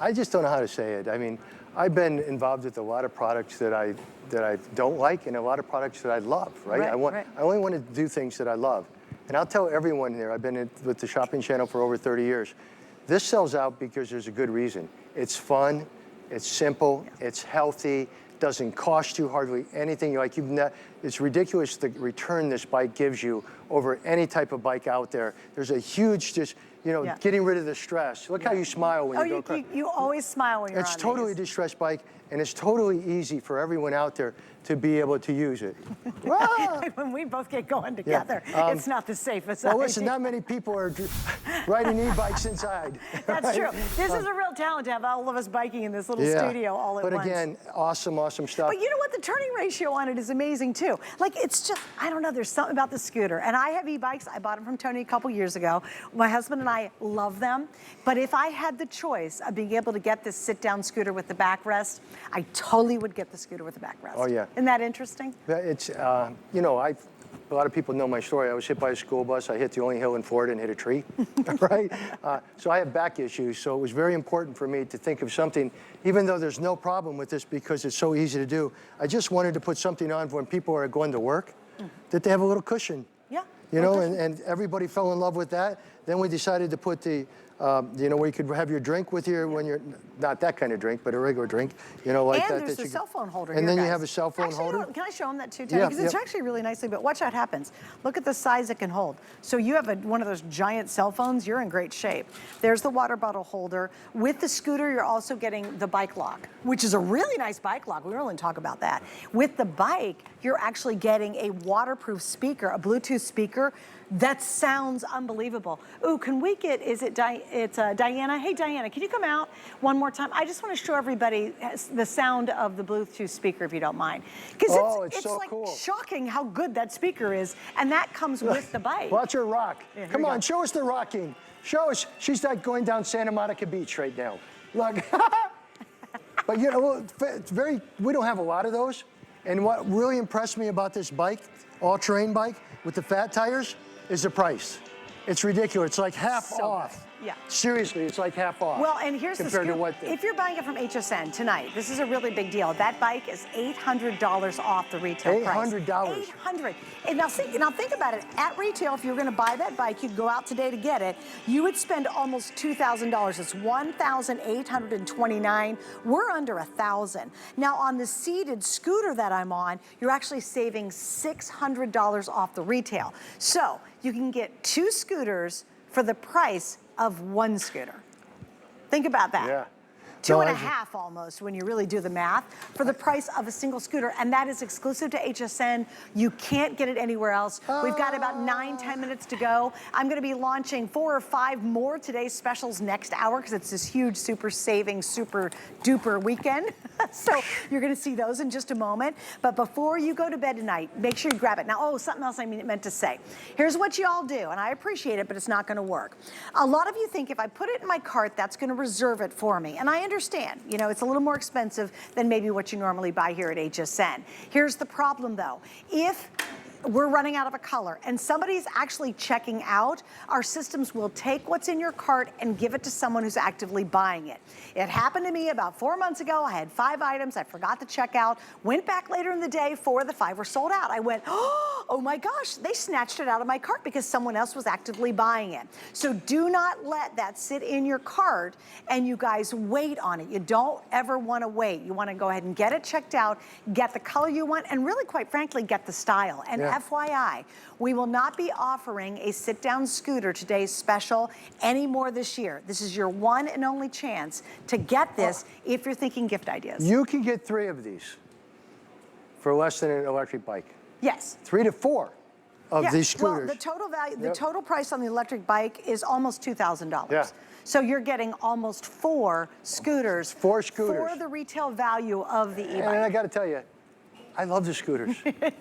C: I just don't know how to say it. I mean, I've been involved with a lot of products that I don't like and a lot of products that I love, right? I only want to do things that I love. And I'll tell everyone here, I've been with the shopping channel for over 30 years. This sells out because there's a good reason. It's fun, it's simple, it's healthy, doesn't cost you hardly anything. It's ridiculous the return this bike gives you over any type of bike out there. There's a huge, getting rid of the stress. Look how you smile when you go.
B: You always smile when you're on
C: It's totally a distress bike, and it's totally easy for everyone out there to be able to use it.
B: When we both get going together, it's not the safest.
C: Well, listen, not many people are riding e-bikes inside.
B: That's
C: right?
B: true. This is a real talent to have all of us biking in this little studio all at once.
C: But again, awesome stuff.
B: But you know what? The turning ratio on it is amazing too. Like, it's just, I don't know, there's something about the scooter. And I have e-bikes. I bought them from Tony a couple years ago. My husband and I love them. But if I had the choice of being able to get this sit-down scooter with the backrest, I totally would get the scooter with the backrest.
C: Oh, yeah.
B: Isn't that interesting?
C: It's, a lot of people know my story. I was hit by a school bus. I hit the only hill in Florida and hit a tree, right? So I have back issues. So it was very important for me to think of something, even though there's no problem with this because it's so easy to do. I just wanted to put something on for when people are going to work, that they have a little cushion.
B: Yeah.
C: You know, and everybody fell in love with that. Then we decided to put the, where you could have your drink with you when you're, not that kind of drink, but a regular drink, like that.
B: And there's a cell phone holder here,
C: And then
B: guys.
C: you have a cell phone holder.
B: Can I show them that too, Tony? Because it's actually really nicely built. Watch how it happens. Look at the size it can hold. So you have one of those giant cell phones, you're in great shape. There's the water bottle holder. With the scooter, you're also getting the bike lock, which is a really nice bike lock. We really talk about that. With the bike, you're actually getting a waterproof speaker, a Bluetooth speaker that sounds unbelievable. Ooh, can we get, is it, it's Diana? Hey, Diana, can you come out one more time? I just want to show everybody the sound of the Bluetooth speaker, if you don't mind. Because it's so like cool. Shocking how good that speaker is, and that comes with the bike.
C: Watch her rock.
B: Yeah,
C: come on, show us the rocking. Show us. She's like going down Santa Monica Beach right now. Look. But you know, it's we don't have a lot of those. And what really impressed me about this bike, all-terrain bike with the fat tires, is the price. It's ridiculous. It's like half off.
B: Good. Yeah.
C: Seriously, it's like half off.
B: Well, and here's
C: compared
B: the
C: to what
B: if you're buying it from HSN tonight, this is a really big deal. That bike is $800 off the retail price.
C: $800.
B: $800. And now think about it. At retail, if you were going to buy that bike, you'd go out today to get it. You would spend almost $2,000. It's $1,829. We're under $1,000. Now on the seated scooter that I'm on, you're actually saving $600 off the retail. So you can get 2 scooters for the price of 1 scooter. Think about that.
C: Yeah.
B: 2.5 almost when you really do the math for the price of a single scooter, and that is exclusive to HSN. You can't get it anywhere else. We've got about 9-10 minutes to go. I'm gonna be launching 4 or 5 more today's specials next hour because it's this huge super saving, super duper weekend. So you're gonna see those in just a moment. But before you go to bed tonight, make sure you grab it. Now, something else I meant to say. Here's what you all do, and I appreciate it, but it's not gonna work. A lot of you think if I put it in my cart, that's gonna reserve it for me. And I understand, you know, it's a little more expensive than maybe what you normally buy here at HSN. Here's the problem though. If we're running out of a color and somebody's actually checking out, our systems will take what's in your cart and give it to someone who's actively buying it. It happened to me about 4 months ago. I had 5 items. I forgot to check out. Went back later in the day. 4 of the 5 were sold out. I went, oh my gosh, they snatched it out of my cart because someone else was actively buying it. So do not let that sit in your cart and you guys wait on it. You don't ever want to wait. You want to go ahead and get it checked out, get the color you want, and really, quite frankly, get the style. And FYI, we will not be offering a sit-down scooter, today's special, anymore this year. This is your one and only chance to get this if you're thinking gift ideas.
C: You can get 3 of these for less than an electric bike.
B: Yes.
C: 3 to 4 of these scooters.
B: Well, the total value, the total price on the electric bike is almost $2,000.
C: Yeah.
B: So you're getting almost 4 scooters.
C: 4 scooters.
B: For the retail value of the e-bike.
C: And I got to tell you, I love the scooters.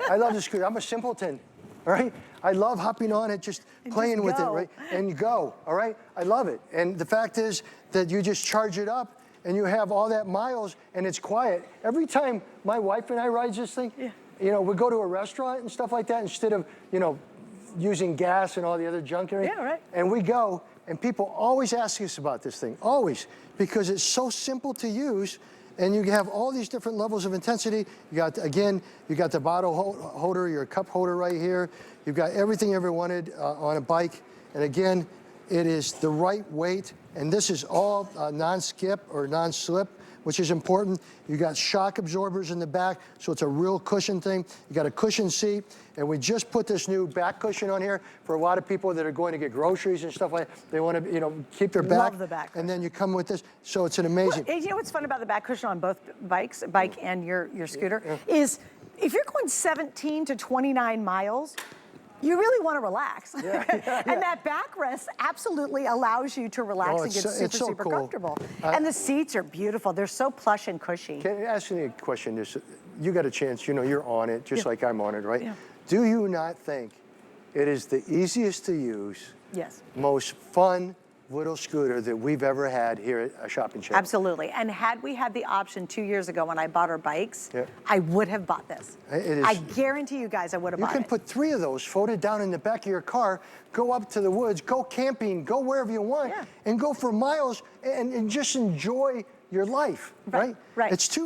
C: I love the scooter. I'm a simpleton, all right? I love hopping on it, just playing with it, right? And you go, all right? I love it. And the fact is that you just charge it up and you have all that miles and it's quiet. Every time my wife and I ride this thing, you know, we go to a restaurant and stuff like that instead of, you know, using gas and all the other junk. And we go and people always ask us about this thing, always, because it's so simple to use. And you have all these different levels of intensity. You got, again, you got the bottle holder, your cup holder right here. You've got everything you ever wanted on a bike. And again, it is the right weight. And this is all non-skip or non-slip, which is important. You got shock absorbers in the back, so it's a real cushion thing. You got a cushion seat, and we just put this new back cushion on here for a lot of people that are going to get groceries and stuff like that. They want to, you know, keep their back.
B: Love the back cushion.
C: And then you come with this, so it's an amazing.
B: Well, you know what's fun about the back cushion on both bikes, bike and your scooter, is if you're going 17 to 29 miles, you really want to relax. And that backrest absolutely allows you to relax and get super cool. Comfortable. And the seats are beautiful. They're so plush and cushy.
C: Can I ask you a question? You got a chance, you know, you're on it, just like I'm on it, right? Do you not think it is the easiest to use, most fun little scooter that we've ever had here at a shopping channel?
B: Absolutely. And had we had the option 2 years ago when I bought our bikes, I would have bought this. I guarantee you guys I would have bought it.
C: You can put 3 of those folded down in the back of your car, go up to the woods, go camping, go wherever you want, and go for miles and just enjoy your life, right? It's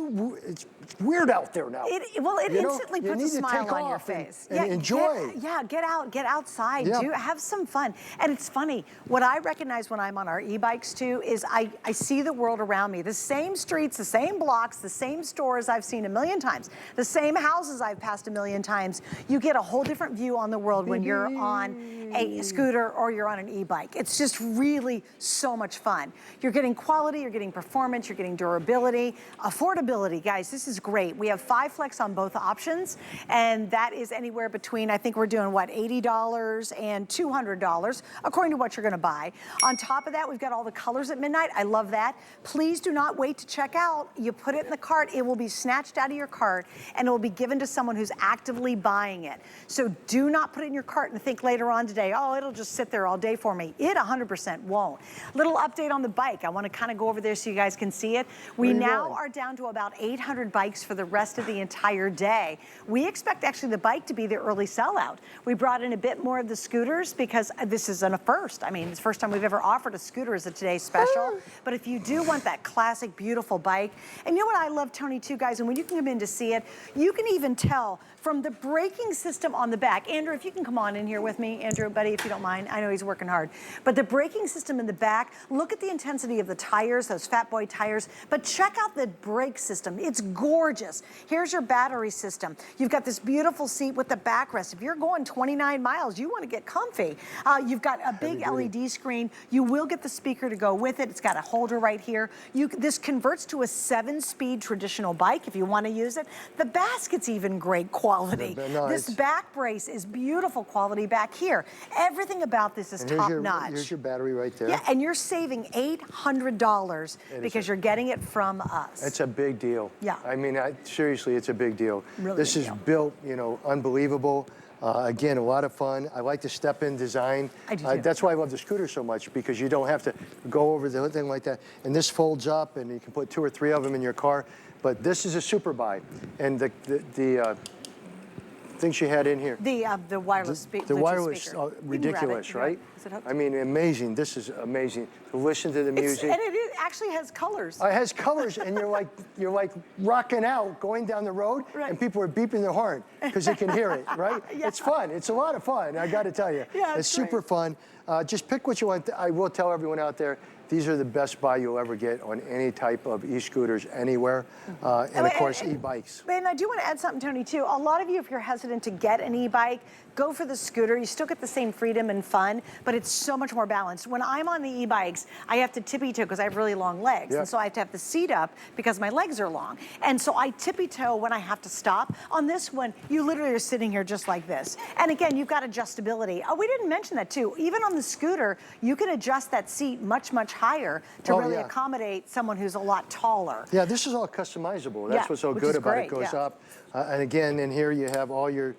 C: weird out there now.
B: It instantly puts a smile on your face.
C: And enjoy.
B: Get out, get outside, have some fun. And it's funny, what I recognize when I'm on our e-bikes too is I see the world around me. The same streets, the same blocks, the same stores I've seen a million times, the same houses I've passed a million times. You get a whole different view on the world when you're on a scooter or you're on an e-bike. It's just really so much fun. You're getting quality, you're getting performance, you're getting durability. versatility, affordability. Guys, this is great. We have 5 flex on both options, and that is anywhere between, I think we're doing what, $80 and $200, according to what you're gonna buy. On top of that, we've got all the colors at midnight. I love that. Please do not wait to check out. You put it in the cart, it will be snatched out of your cart, and it will be given to someone who's actively buying it. So do not put it in your cart and think later on today, oh, it'll just sit there all day for me. It 100% won't. Little update on the bike. I want to kind of go over there so you guys can see it. We now are down to about 800 bikes for the rest of the entire day. We expect actually the bike to be the early sellout. We brought in a bit more of the scooters because this is a first. I mean, it's the first time we've ever offered a scooter as a today's special. But if you do want that classic, beautiful bike, and you know what I love, Tony, too, guys, and when you can come in to see it, you can even tell from the braking system on the back. Andrew, if you can come on in here with me, Andrew, buddy, if you don't mind. I know he's working hard. But the braking system in the back, look at the intensity of the tires, those Fat Boy tires, but check out the brake system. It's gorgeous. Here's your battery system. You've got this beautiful seat with the backrest. If you're going 29 miles, you want to get comfy. You've got a big LED screen. You will get the speaker to go with it. It's got a holder right here. This converts to a 7-speed traditional bike if you want to use it. The basket's even great quality. This back brace is beautiful quality back here. Everything about this is top notch.
C: Here's your battery right there.
B: Yeah, and you're saving $800 because you're getting it from us.
C: It's a big deal.
B: Yeah.
C: I mean, seriously, it's a big deal.
B: Really
C: this
B: big
C: is
B: deal.
C: built, you know, unbelievable. Again, a lot of fun. I like the step-in design.
B: I do too.
C: That's why I love the scooter so much, because you don't have to go over the thing like that. And this folds up, and you can put 2 or 3 of them in your car. But this is a super buy. And the thing she had in here.
B: The wireless speaker.
C: The wireless, ridiculous, right?
B: Is it hooked?
C: I mean, amazing. This is amazing. To listen to the music.
B: And it actually has colors.
C: It has colors, and you're like rocking out, going down the road, and people are beeping their horn because they can hear it, right?
B: Yeah.
C: It's fun. It's a lot of fun. I got to tell you,
B: Yeah,
C: it's super fun. Just pick what you want. I will tell everyone out there, these are the best buy you'll ever get on any type of e-scooters anywhere, and of course e-bikes.
B: And I do want to add something, Tony, too. A lot of you, if you're hesitant to get an e-bike, go for the scooter. You still get the same freedom and fun, but it's so much more balanced. When I'm on the e-bikes, I have to tippy-toe because I have really long legs, and so I have to have the seat up because my legs are long. And so I tippy-toe when I have to stop. On this one, you literally are sitting here just like this. And again, you've got adjustability. Oh, we didn't mention that, too. Even on the scooter, you can adjust that seat much, much higher to really accommodate someone who's a lot taller.
C: Yeah, this is all customizable. That's what's so good about it. It goes up. And again, in here you have all your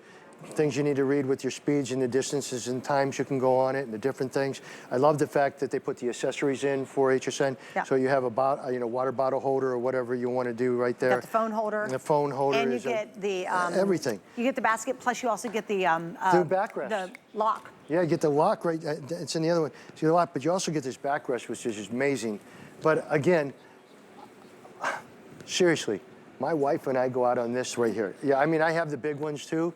C: things you need to read with your speeds and the distances and times you can go on it and the different things. I love the fact that they put the accessories in for HSN. So you have a water bottle holder or whatever you want to do right there.
B: You got the phone holder.
C: And the phone holder.
B: And you get the
C: everything.
B: You get the basket, plus you also get the
C: backrest.
B: The lock.
C: Yeah, you get the lock right. It's in the other one. So you get the lock, but you also get this backrest, which is amazing. But again, seriously, my wife and I go out on this right here. Yeah, I mean, I have the big ones too,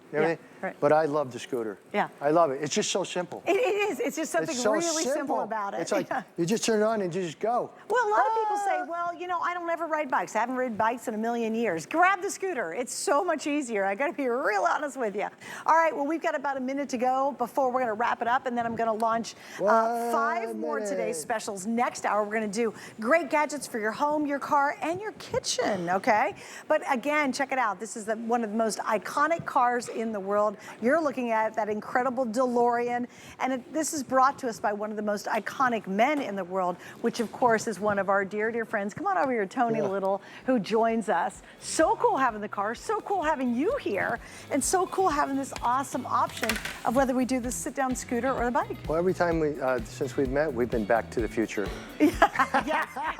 C: but I love the scooter. Yeah. I love it. It's just so simple.
B: It is. It's just something really simple about it.
C: It's like, you just turn it on and you just go.
B: Well, a lot of people say, well, you know, I don't ever ride bikes. I haven't ridden bikes in a million years. Grab the scooter. It's so much easier. I got to be real honest with you. All right, well, we've got about a minute to go before we're going to wrap it up, and then I'm going to launch 5 more today's specials. Next hour, we're going to do great gadgets for your home, your car, and your kitchen, okay? But again, check it out. This is one of the most iconic cars in the world. You're looking at that incredible DeLorean, and this is brought to us by one of the most iconic men in the world, which of course is one of our dear, dear friends. Come on over here, Tony Little, who joins us. So cool having the car, so cool having you here, and so cool having this awesome option of whether we do the sit-down scooter or the bike.
C: Well, every time since we've met, we've been back to the future.
B: Yes,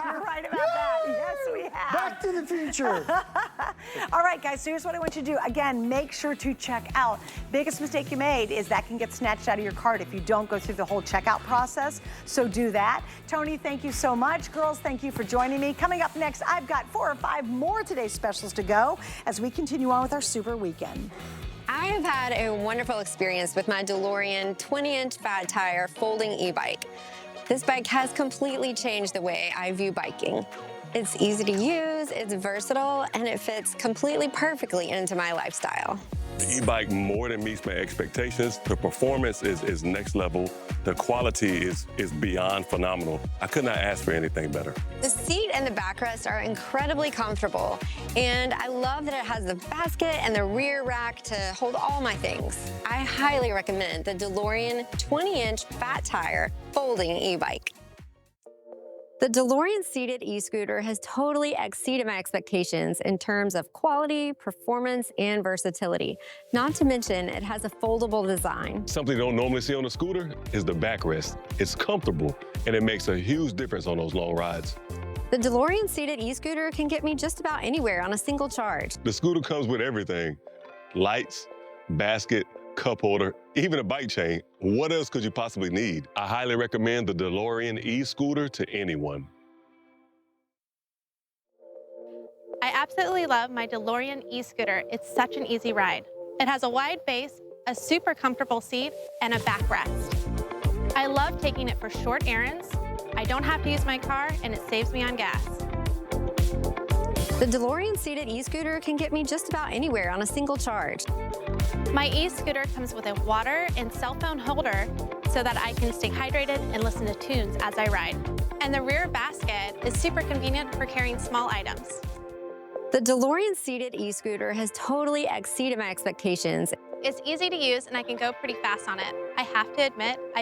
B: you're right about that. Yes, we have.
C: Back to the future.
B: All right, guys, so here's what I want you to do. Again, make sure to check out. Biggest mistake you made is that can get snatched out of your cart if you don't go through the whole checkout process. So do that. Tony, thank you so much. Girls, thank you for joining me. Coming up next, I've got 4 or 5 more today's specials to go as we continue on with our super weekend.
A: I have had a wonderful experience with my DeLorean 20-inch fat tire folding e-bike. This bike has completely changed the way I view biking. It's easy to use, it's versatile, and it fits completely perfectly into my lifestyle.
D: The e-bike more than meets my expectations. The performance is next level. The quality is beyond phenomenal. I could not ask for anything better.
A: The seat and the backrest are incredibly comfortable, and I love that it has the basket and the rear rack to hold all my things. I highly recommend the DeLorean 20-inch fat tire folding e-bike. The DeLorean seated e-scooter has totally exceeded my expectations in terms of quality, performance, and versatility. Not to mention, it has a foldable design.
D: Something you don't normally see on a scooter is the backrest. It's comfortable, and it makes a huge difference on those long rides.
A: The DeLorean seated e-scooter can get me just about anywhere on a single charge.
D: The scooter comes with everything: lights, basket, cup holder, even a bike chain. What else could you possibly need? I highly recommend the DeLorean e-scooter to anyone.
G: I absolutely love my DeLorean e-scooter. It's such an easy ride. It has a wide base, a super comfortable seat, and a backrest. I love taking it for short errands. I don't have to use my car, and it saves me on gas.
A: The DeLorean seated e-scooter can get me just about anywhere on a single charge.
G: My e-scooter comes with a water and cell phone holder so that I can stay hydrated and listen to tunes as I ride. And the rear basket is super convenient for carrying small items.
A: The DeLorean seated e-scooter has totally exceeded my expectations.
G: It's easy to use and I can go pretty fast on it. I have to admit, I